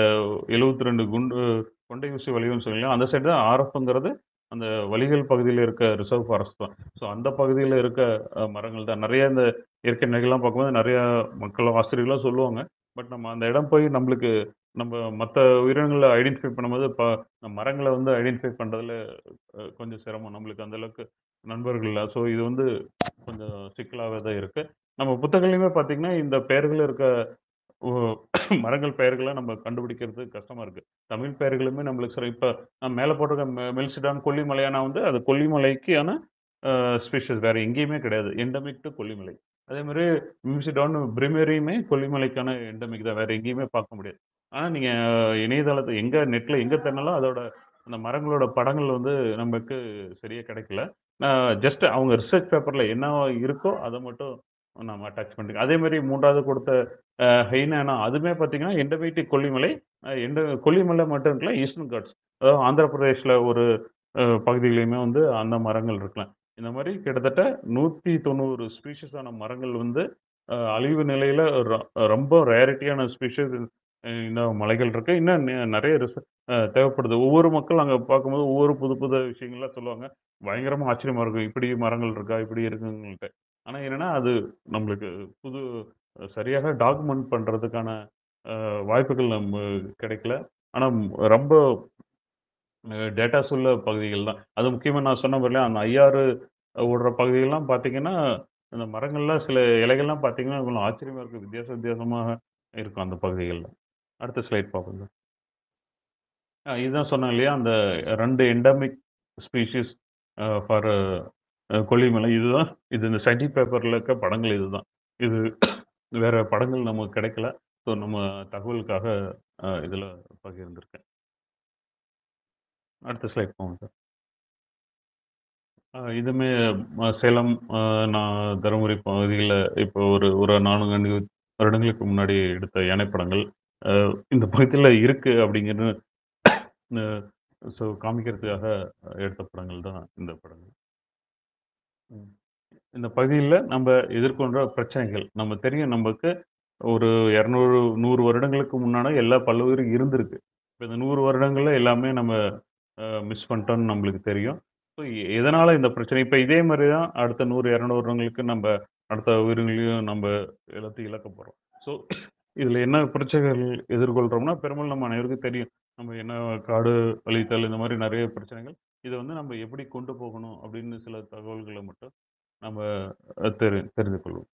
72 கொண்டை ஊசி வளைவுன்னு சொன்னீங்க அந்த சைடு தான் ஆர்எஃப்ங்கிறது அந்த வழிகள் பகுதியில இருக்க ரிசர்வ் ஃபாரஸ்ட் தான். ஸோ அந்த பகுதியில இருக்க மரங்கள் தான். நெறைய இந்த இயற்கை நிகழ்லாம் பார்க்கும்போது நெறைய மக்கள் ஆசிரியர்கள்லாம் சொல்லுவாங்க. பட் நம்ம அந்த இடம் போய் நம்மளுக்கு நம்ம மத்த உயிரினங்கள ஐடென்டிஃபை பண்ணும்போது, மரங்கள வந்து ஐடென்டிஃபை பண்றதுல கொஞ்சம் சிரமம். நம்மளுக்கு அந்த அளவுக்கு நண்பர்கள் இல்ல. ஸோ இது வந்து கொஞ்சம் சிக்கலாவே தான் இருக்கு. நம்ம புத்தகங்கள்லயுமே பார்த்தீங்கன்னா, இந்த பெயர்கள் இருக்க ஒ மரங்கள் பெயர்கள நம்ம கண்டுபிடிக்கிறது கஷ்டமா இருக்கு. தமிழ் பெயர்களுமே நம்மளுக்கு இப்ப நான் மேல போட்டிருக்க மெல்சிடான் கொல்லிமலையானா வந்து அது கொல்லிமலைக்கான ஸ்பீஷிஸ் வேற எங்கேயுமே கிடையாது. Endemic to Kollimalai. அதே மாரி மிம்சிடான் பிரிமேரியுமே கொல்லிமலைக்கான எண்டமிக் தான். வேற எங்கேயுமே பார்க்க முடியாது. ஆனா நீங்க இணையதளத்த நெட்ல எங்க தேடுனாலும் அதோட அந்த மரங்களோட படங்கள் வந்து நமக்கு சரியா கிடைக்கல. நான் ஜஸ்ட் அவங்க ரிசர்ச் பேப்பர்ல என்ன இருக்கோ அத மட்டும் நம்ம அட்டாச் பண்ணிருக்கோம். அதே மாரி 3வது கொடுத்த ஹெய்னானா அதுவுமே பார்த்தீங்கன்னா, எண்டமிக் கொல்லிமலை. கொல்லிமலை மட்டும் இருக்கல, ஈஸ்டர்ன் காட்ஸ். அதாவது ஆந்திர பிரதேஷ்ல ஒரு பகுதியிலயுமே வந்து அந்த மரங்கள் இருக்கலாம். இந்த மாரி கிட்டத்தட்ட 190 ஸ்பீஷிஸான மரங்கள் வந்து அழிவு நிலையில ரொம்ப ரேரிட்டியான ஸ்பீஷிஸ் இன்னும் மலைகள் இருக்கு. இன்னும் நெறைய தேவைப்படுது. ஒவ்வொரு மக்கள் அங்க பார்க்கும்போது ஒவ்வொரு புது புது விஷயங்கள்லாம் சொல்லுவாங்க. பயங்கரமா ஆச்சரியமா இருக்கும். இப்படி மரங்கள் இருக்கா? இப்படி இருக்குங்கன்ட்டு. ஆனா என்னன்னா, அது நம்மளுக்கு புது சரியாக டாக்குமெண்ட் பண்றதுக்கான வாய்ப்புகள் நம்ம கிடைக்கல. ஆனா ரொம்ப டேட்டாஸ் உள்ள பகுதிகள் தான். அதுவும் முக்கியமா நான் சொன்ன மாரில அந்த ஐயாறு ஓடுற பகுதிகள்லாம் பார்த்தீங்கன்னா, அந்த மரங்கள்லாம் சில இலைகள்லாம் பார்த்தீங்கன்னா, இவ்வளோ ஆச்சரியமா இருக்கும். வித்தியாசமாக இருக்கும் அந்த பகுதிகள்ல. அடுத்த ஸ்லைட் பார்ப்போங்க. இதுதான் சொன்னேன் இல்லையா? அந்த 2 எண்டமிக் ஸ்பீஷிஸ் ஃபார் கொல்லிமலை. இது இந்த சயின்டிஃபிக் பேப்பர்ல இருக்க படங்கள் இதுதான். இது வேற படங்கள் நமக்கு கிடைக்கல. ஸோ நம்ம தகவலுக்காக இதில பகிர்ந்திருக்கேன். அடுத்த ஸ்லைட் போங்க சார். இதுவுமே சேலம், நான் தருமபுரி பகுதியில இப்போ ஒரு 4, 5 வருடங்களுக்கு முன்னாடி எடுத்த யானைப்படங்கள். அ இந்த பகுதியில இருக்கு அப்படிங்கிறது அ ஸோ காமிக்கிறதுக்காக எடுத்த படங்கள் தான் இந்த படங்கள். ம். இந்த பகுதியில நம்ப எதிர்கொண்ட பிரச்சனைகள். நம்ம தெரியும் நமக்கு ஒரு 200, 100 வருடங்களுக்கு முன்னாடி எல்லா பல்லுயிரும் இருந்திருக்கு. இப்ப இந்த 100 வருடங்கள்ல எல்லாமே நம்ம மிஸ் பண்ணிட்டோம்னு நம்மளுக்கு தெரியும். ஸோ எதனால இந்த பிரச்சனை? இப்ப இதே மாரி தான் அடுத்த 100, 200 வருடங்களுக்கு நம்ப அடுத்த உயிரினங்களையும் நம்ப எல்லாத்தையும் இழக்க போறோம். ஸோ இதுல என்ன பிரச்சனைகள் எதிர்கொள்றோம்னா, பெரும்பாலும் நம்ம அனைவருக்கும் தெரியும். நம்ம என்ன காடு அழித்தல் இந்த மாரி நெறைய பிரச்சனைகள். இத வந்து நம்ம எப்படி கொண்டு போகணும் அப்படின்னு சில தகவல்கள மட்டும் நம்ம தெரிந்து கொள்வோம்.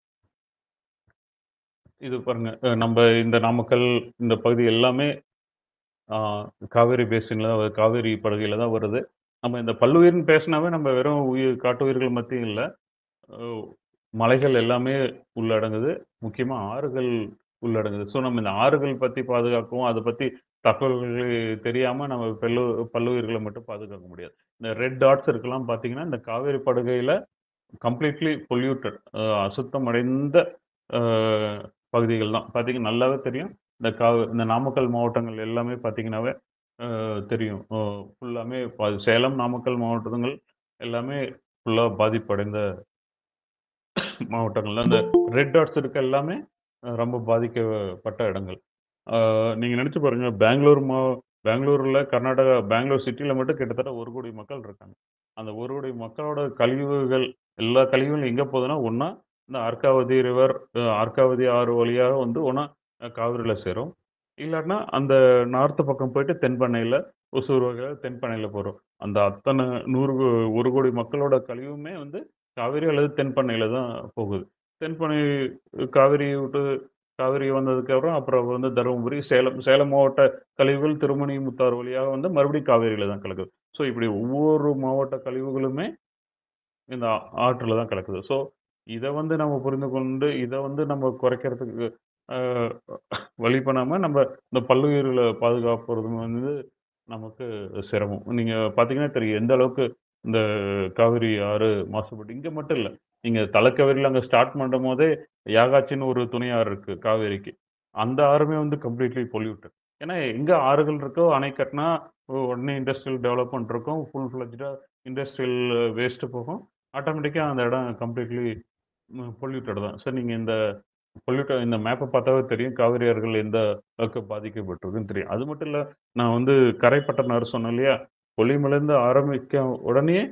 இது பாருங்க, நம்ப இந்த நாமக்கல் இந்த பகுதி எல்லாமே ஆ காவேரி பேசின்ல காவேரி படுகையில தான் வருது. நம்ம இந்த பல்லுயிர்ன்னு பேசினாவே நம்ம வெறும் காட்டுயிர்கள் மட்டும் இல்ல. அ மலைகள் எல்லாமே உள்ளடங்குது. முக்கியமா ஆறுகள் உள்ளடங்குது. ஸோ நம்ம இந்த ஆறுகள் பத்தி பாதுகாக்கவும், அத பத்தி தகவல்கள் தெரியாம நம்ம பல்லுயிர்கள மட்டும் பாதுகாக்க முடியாது. இந்த ரெட் டாட்ஸ் இருக்கலாம் பார்த்தீங்கன்னா, இந்த காவேரி படுகையில கம்ப்ளீட்லி பொல்யூட்டட் அசுத்தம் அடைந்த அ பகுதிகள் தான். பார்த்தீங்கன்னா நல்லாவே தெரியும். இந்த நாமக்கல் மாவட்டங்கள் எல்லாமே பார்த்தீங்கன்னாவே, தெரியும். ஃபுல்லாமே சேலம், நாமக்கல் மாவட்டங்கள் எல்லாமே ஃபுல்லா பாதிப்படைந்த மாவட்டங்கள்ல அந்த ரெட் டாட்ஸ் இருக்க எல்லாமே ரொம்ப பாதிக்கப்பட்ட இடங்கள். ஆ நீங்க நெனச்சு பாருங்க, பெங்களூர்ல கர்நாடகா பெங்களூர் சிட்டில மட்டும் கிட்டத்தட்ட 1,00,00,000 மக்கள் இருக்காங்க. அந்த 1,00,00,000 மக்களோட கழிவுகள், எல்லா கழிவுகளும் எங்க போகுதுன்னா, ஒண்ணா இந்த அர்க்காவதி ரிவர், அர்க்காவதி ஆறு வழியாக வந்து ஒண்ணா காவிரியில சேரும். இல்லாட்டினா அந்த நார்த் பக்கம் போயிட்டு தென்பண்ணையில, ஒசூர் வழியா தென்பண்ணையில போரும். அந்த அத்தன 1,00,00,000 மக்களோட கழிவுமே வந்து காவிரி அல்லது தென்பண்ணையில தான் போகுது. தென்பண்ணை காவிரி விட்டு காவிரி வந்ததுக்கப்புறம், அப்புறம் வந்து தருமபுரி, சேலம் சேலம் மாவட்ட கழிவுகள் திருமணி முத்தாறு வழியாக வந்து மறுபடியும் காவேரியில தான் கலக்குது. ஸோ இப்படி ஒவ்வொரு மாவட்ட கழிவுகளுமே இந்த ஆற்றுல தான் கலக்குது. ஸோ இத வந்து நம்ம புரிந்து கொண்டு, இத வந்து நம்ம குறைக்கிறதுக்கு அ வழி பண்ணாம, நம்ம இந்த பல்லுயிர்கள பாதுகாப்பது வந்து நமக்கு சிரமம். நீங்க பார்த்தீங்கன்னா தெரியும், எந்த அளவுக்கு இந்த காவிரி ஆறு மாசுபட்டு இங்க மட்டும் இல்ல. நீங்க தலக்காவேரியில அங்க ஸ்டார்ட் பண்ணும்போதே, யாகாச்சின்னு ஒரு துணை ஆறு இருக்கு காவேரிக்கு. அந்த ஆறுமே வந்து கம்ப்ளீட்லி பொல்யூட்டட். ஏன்னா, எங்க ஆறுகள் இருக்கோ, அணை கட்டினா உடனே இண்டஸ்ட்ரியல் டெவலப்மெண்ட் இருக்கும். ஃபுல் ஃப்ளெட்ஜ்டா இண்டஸ்ட்ரியல் வேஸ்ட் போகும். ஆட்டோமேட்டிக்கா அந்த இடம் கம்ப்ளீட்லி பொல்யூட்டட் தான். சார் நீங்க இந்த மேப்ப பார்த்தாவே தெரியும். காவிரி ஆறுகள் எந்த அளவுக்கு பாதிக்கப்பட்டிருக்குன்னு தெரியும். அது மட்டும் இல்ல, நான் வந்து கரைப்பட்டனாறு சொன்னேன் இல்லையா? கொல்லிமலையிலேருந்து ஆரம்பிக்க உடனேயே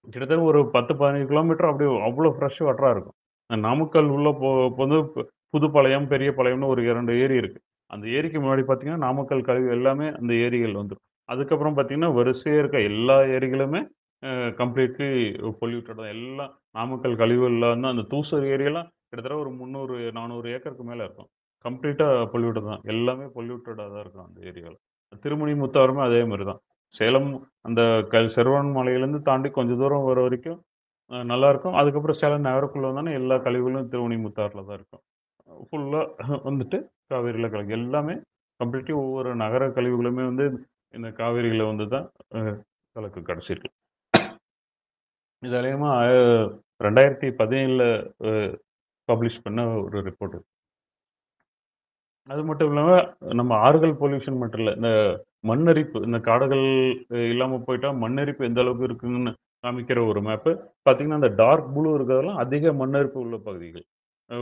கிட்டத்தட்ட ஒரு 10, 15 கிலோமீட்டர் அப்படியே அவ்வளோ ஃப்ரெஷ் வாட்டரா இருக்கும். நாமக்கல் உள்ள வந்து புதுப்பாளையம், பெரியபாளையம்னு ஒரு 2 ஏரி இருக்கு. அந்த ஏரிக்கு முன்னாடி பார்த்தீங்கன்னா, நாமக்கல் கழிவு எல்லாமே அந்த ஏரிகள் வந்துரும். அதுக்கப்புறம் பார்த்தீங்கன்னா, வரிசையா இருக்க எல்லா ஏரிகளுமே கம்ப்ளீட்லி பொல்யூட்டட் தான். எல்லாம் நாமக்கல் கழிவுகள்ல அந்த தூசூர் ஏரியெல்லாம் கிட்டத்தட்ட ஒரு 300, 400 ஏக்கருக்கு மேல இருக்கும். கம்ப்ளீட்டா பொல்யூட்டட் தான். எல்லாமே பொல்யூட்டடா தான் இருக்கும் அந்த ஏரியால. திருமணி முத்தாறுமே அதே மாரி தான். சேலம் அந்த செருவன் மலையிலேருந்து தாண்டி கொஞ்சம் தூரம் வர வரைக்கும் நல்லாருக்கும். அதுக்கப்புறம் சேலம் நகருக்குள்ள வந்தோனே எல்லா கழிவுகளும் திருமணி முத்தாறுல தான் இருக்கும். ஃபுல்லா வந்துட்டு காவேரியில கலக்கும். எல்லாமே கம்ப்ளீட்லி ஒவ்வொரு நகர கழிவுகளுமே வந்து இந்த காவேரியில வந்து தான் அ கலக்கும் கடைசில. இது அநேகமா 2017ல அ பப்ளிஷ் பண்ண ஒரு ரிப்போர்ட். அது மட்டும் இல்லாம, நம்ம ஆறுகள் பொல்யூஷன் மட்டும் இல்ல. இந்த மண்ணரிப்பு, இந்த காடுகள் இல்லாம போயிட்டா, மண்ணரிப்பு எந்த அளவுக்கு இருக்குன்னு காமிக்கிற ஒரு மேப்பு. பார்த்தீங்கன்னா, அந்த டார்க் ப்ளூ இருக்கிறதெல்லாம் அதிக மண்ணரிப்பு உள்ள பகுதிகள். அ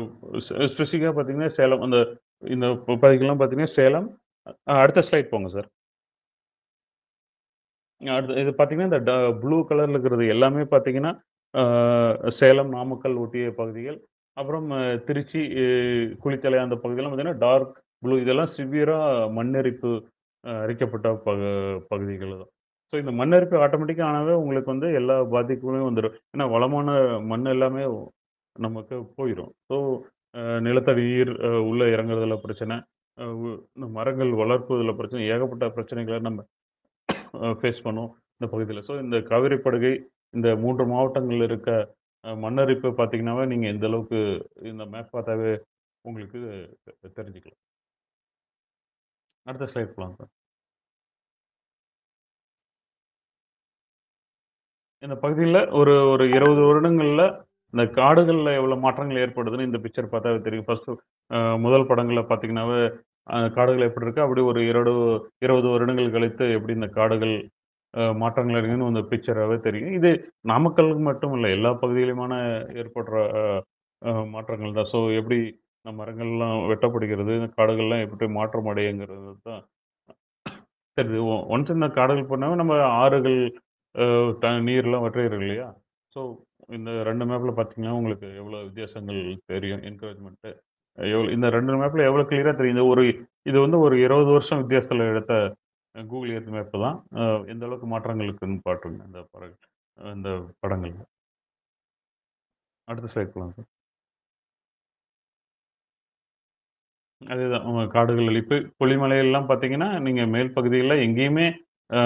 ஸ்பெசிஃபிக்கா பார்த்தீங்கன்னா, சேலம் இந்த பகுதிகள்லாம் பார்த்தீங்கன்னா, சேலம் அடுத்த ஸ்லைட் போங்க சார். அடுத்து இது பார்த்தீங்கன்னா, இந்த ப்ளூ கலர்ல இருக்கிறது எல்லாமே பார்த்தீங்கன்னா, ஆ சேலம், நாமக்கல் ஒட்டிய பகுதிகள். அப்புறம் திருச்சி, குளித்தலை அந்த பகுதியெல்லாம் பார்த்தீங்கன்னா, டார்க் ப்ளூ இதெல்லாம் சிவியரா மண்ணரிப்பு அரிக்கப்பட்ட பகுதிகள் தான். ஸோ இந்த மண்ணரிப்பு ஆட்டோமேட்டிக்கா ஆனாவே உங்களுக்கு வந்து எல்லா பாதிப்புகளும் வந்துரும். ஏன்னா வளமான மண் எல்லாமே நமக்கு போயிரும். ஸோ நிலத்தடி நீர் உள்ள இறங்குறதுல பிரச்சனை, அ உ இந்த மரங்கள் வளர்ப்பதில பிரச்சனை, ஏகப்பட்ட பிரச்சனைகள நம்ம ஃபேஸ் பண்ணும் இந்த பகுதியில. ஸோ இந்த காவிரி படுகை, இந்த 3 மாவட்டங்கள்ல இருக்க மண்ணரிப்பு பார்த்தீங்கன்னாவே, நீங்க எந்த அளவுக்கு இந்த மேப் பார்த்தாவே உங்களுக்கு தெரிஞ்சுக்கலாம். அடுத்த ஸ்லைட் போலாம் சார். இந்த பகுதியில ஒரு ஒரு 20 வருடங்கள்ல இந்த காடுகள்ல எவ்வளோ மாற்றங்கள் ஏற்படுதுன்னு இந்த பிக்சர் பார்த்தாவே தெரியும். ஃபர்ஸ்ட்டு முதல் படங்கள்ல பார்த்தீங்கன்னாவே, காடுகள் எப்படி இருக்கு, அப்படி ஒரு 20 வருடங்கள் கழித்து எப்படி இந்த காடுகள் மாற்றங்கள் இருக்குன்னு அந்த பிக்சராவே தெரியும். இது நாமக்கலுக்கு மட்டும் இல்ல, எல்லா பகுதியிலுமான ஏற்படுற மாற்றங்கள் தான். ஸோ எப்படி இந்த மரங்கள்லாம் வெட்டப்படுகிறது, காடுகள்லாம் எப்படி மாற்றம் அடையுங்கிறது தான் தெரியுது. ஒன்ஸ் இந்த காடுகள் போனாவே நம்ம ஆறுகள், அ நீர்லாம் வற்றிரும் இல்லையா? ஸோ இந்த 2 மேப்ல பார்த்தீங்கன்னா, உங்களுக்கு எவ்வளோ வித்தியாசங்கள் தெரியும். என்கரேஜ்மென்ட்டு இந்த 2 மேப்ல எவ்வளோ கிளியரா தெரியும். இது வந்து ஒரு 20 வருஷம் வித்தியாசத்தில எடுத்த கூகுள் எர்த் மேப் தான். எந்த அளவுக்கு மாற்றங்கள் இருக்குன்னு பாருங்க இந்த படங்கள்ல. அடுத்த ஸ்லைட் போலாம் சார். அதேதான். காடுகள் அழிப்பு. கொல்லிமலையெல்லாம் பார்த்தீங்கன்னா, நீங்க மேல் பகுதியில எங்கேயுமே அ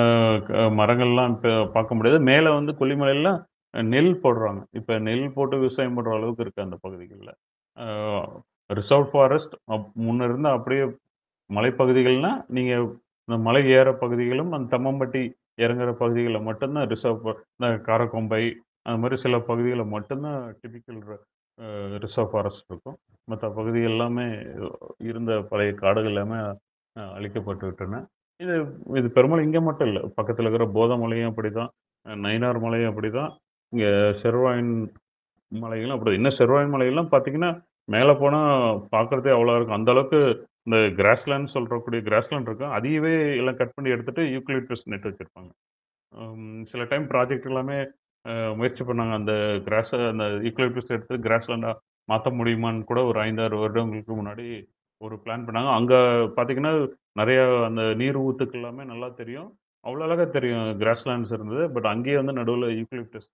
மரங்கள்லாம் பார்க்க முடியாது. மேல வந்து கொல்லிமலையில நெல் போடுறாங்க. இப்ப நெல் போட்டு விவசாயம் பண்ற அளவுக்கு இருக்கு அந்த பகுதிகள்ல. அ ரிசர்வ் ஃபாரஸ்ட் முன்ன இருந்த அப்படியே மலைப்பகுதிகள்னா, நீங்க இந்த மலை ஏற பகுதிகளும், அந்த தம்மம்பட்டி இறங்குற பகுதிகள்ல மட்டும் தான் இந்த காரக்கொம்பை, அது மாரி சில பகுதிகள்ல மட்டும் தான் டிபிக்கல் ரிசர்வ் ஃபாரஸ்ட் இருக்கும். மத்த பகுதி எல்லாமே இருந்த பழைய காடுகள் எல்லாமே அழிக்கப்பட்டு விட்டன. இது இது பெரும்பாலும் இங்க மட்டும் இல்ல. பக்கத்துல இருக்கிற போதமலையும் அப்படிதான். நயினார் மலையும் அப்படிதான். இங்க செர்வாயின் மலைகளும் அப்படி. இன்னும் செர்வாயின் மலையெல்லாம் பார்த்தீங்கன்னா, மேல போனா பார்க்கறதே அவ்வளோ இருக்கும். அந்த அளவுக்கு இந்த கிராஸ்லேண்ட் சொல்றக்கூடிய கிராஸ்லேண்ட் இருக்கும். அதையவே எல்லாம் கட் பண்ணி எடுத்துட்டு யூக்கலிப்டஸ் நட்டு வச்சிருப்பாங்க. சில டைம் ப்ராஜெக்ட் எல்லாமே முயற்சி பண்ணாங்க. அந்த யூக்கலிப்டஸ் எடுத்து கிராஸ்லேண்டா மாத்த முடியுமான்னு கூட ஒரு 5, 6 வருடங்களுக்கு முன்னாடி ஒரு பிளான் பண்ணாங்க. அங்க பார்த்தீங்கன்னா, நெறைய அந்த நீர் ஊத்துக்கள் எல்லாமே நல்லா தெரியும். அவ்வளோ அழகா தெரியும் கிராஸ்லேண்ட்ஸ் இருந்தது. பட் அங்கேயே வந்து நடுவுல யூக்கலிப்டஸ்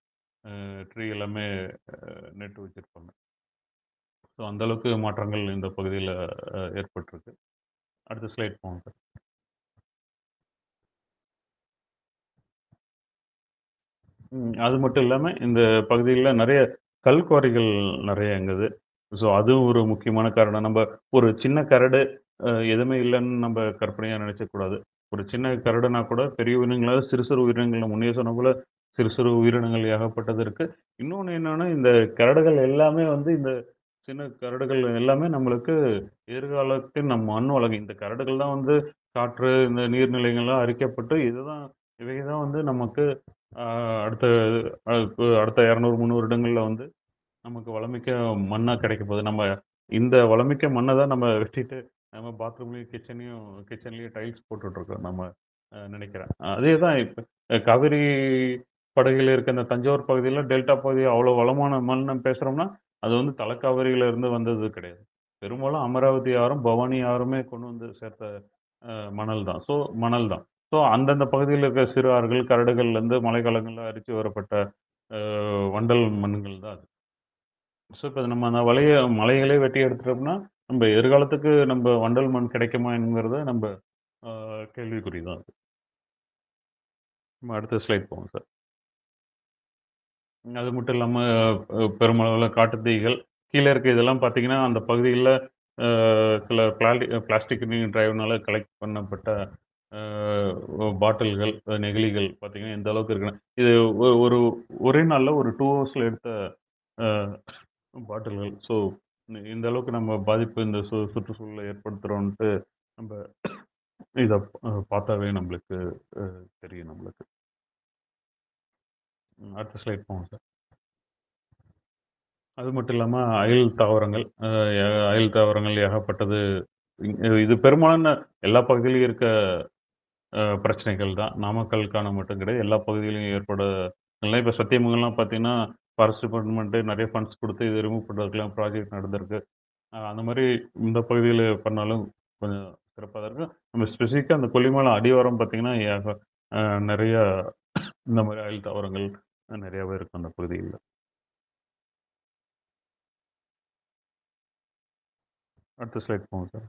ட்ரீ எல்லாமே நட்டு வச்சிருப்பாங்க. ஸோ அந்த அளவுக்கு மாற்றங்கள் இந்த பகுதியில ஏற்பட்டிருக்கு. அடுத்த ஸ்லைட் போங்க சார். அது மட்டும் இல்லாம இந்த பகுதியில நெறைய கல்குவாரிகள் நெறைய இயங்குது. ஸோ அதுவும் ஒரு முக்கியமான காரணம். நம்ப ஒரு சின்ன கரடு எதுவுமே இல்லன்னு நம்ப கற்பனையா நெனைச்சக்கூடாது. ஒரு சின்ன கரடுனா கூட பெரிய உயிரினங்களாவது சிறு சிறு உயிரினங்கள் முன்னயே சொன்ன போல சிறு சிறு உயிரினங்கள் ஏகப்பட்டது இருக்கு. இன்னொன்னு என்னன்னா, இந்த கரடுகள் எல்லாமே வந்து இந்த சின்ன கரடுகள் எல்லாமே நம்மளுக்கு எதிர்காலத்தில் நம் மண் வளங்க இந்த கரடுகள் தான் வந்து காற்று, இந்த நீர்நிலைகள்லாம் அரிக்கப்பட்டு இவை தான் வந்து நமக்கு அ அடுத்த அடுத்த 200, 300 வருடங்கள்ல வந்து நமக்கு வளமிக்க மண்ணா கிடைக்க போகுது. நம்ம இந்த வளமிக்க மண்ண தான் நம்ம வெட்டிட்டு, நம்ம பாத்ரூம்லயும், கிச்சன்லயும் டைல்ஸ் போட்டுட்ருக்கோம் நம்ம நினைக்கிறேன். அதே தான் இப்ப காவிரி படுகையில இருக்க இந்த தஞ்சாவூர் பகுதியில, டெல்டா பகுதி அவ்வளோ வளமான மண்ணுன்னு பேசுறோம்னா, அது வந்து தலக்காவிரியில இருந்து வந்தது கிடையாது. பெரும்பாலும் அமராவதி ஆறும், பவானி ஆறுமே கொண்டு வந்து சேர்த்த மணல் தான். மணல் தான். அந்தந்த பகுதியில இருக்க சிறு ஆறுகள், கரடுகள்லேருந்து மழைக்காலங்கள்ல அரிச்சு வரப்பட்ட அ வண்டல் மண்ணுகள் தான் அது. இப்ப நம்ம அந்த மலைகளே வெட்டி எடுத்துட்டோம்னா, நம்ப எதிர்காலத்துக்கு நம்ப வண்டல் மண் கிடைக்குமா என்கிறத நம்ப அ கேள்விக்குறி தான் அது. நம்ம அடுத்த ஸ்லைட் போவோம் சார். அது மட்டும் இல்லாம பெருமளவுல காட்டுத்தீகள், கீழ இருக்க இதெல்லாம் பார்த்தீங்கன்னா, அந்த பகுதியில சில பிளாஸ்டிக் டிரைவ்னால கலெக்ட் பண்ணப்பட்ட அ பாட்டில்கள், நெகிழிகள் பார்த்தீங்கன்னா, எந்த அளவுக்கு இருக்குன்னா, இது ஒரு ஒரே நாள்ல ஒரு 2 ஹவர்ஸ்ல எடுத்த அ பாட்டில்கள். இந்த அளவுக்கு நம்ம பாதிப்பு இந்த சுற்றுச்சூழல ஏற்படுத்துறோன்ட்டு நம்ப இத பார்த்தாவே நம்மளுக்கு அ தெரியும் நம்மளுக்கு. அடுத்த ஸ்லைட் போங்க சார். அது மட்டும் இல்லாம அயல் தாவரங்கள், அயல் தாவரங்கள் ஏகப்பட்டது. இது பெரும்பாலான எல்லா பகுதியிலும் இருக்க பிரச்சனைகள் தான். நாமக்கலுக்கான மட்டும் கிடையாது. எல்லா பகுதியிலும் இப்ப சத்தியமங்கலம்லாம் பார்த்தீங்கன்னா, ஃபாரஸ்ட் டிபார்ட்மெண்ட் நெறைய ஃபண்ட்ஸ் குடுத்து இத ரிமூவ் பண்றதுக்குலாம் ப்ராஜெக்ட் நடந்திருக்கு. அந்த மாரி இந்த பகுதியில பண்ணாலும் கொஞ்சம் சிறப்பா தான் இருக்கும். நம்ம ஸ்பெசிஃபிக்கா அந்த கொல்லிமலை அடிவாரம் பார்த்தீங்கன்னா, அ நெறைய இந்த மாரி அயல் தாவரங்கள் நெறையாவே இருக்கும் அந்த பகுதியில. அடுத்த ஸ்லைட் போங்க சார்.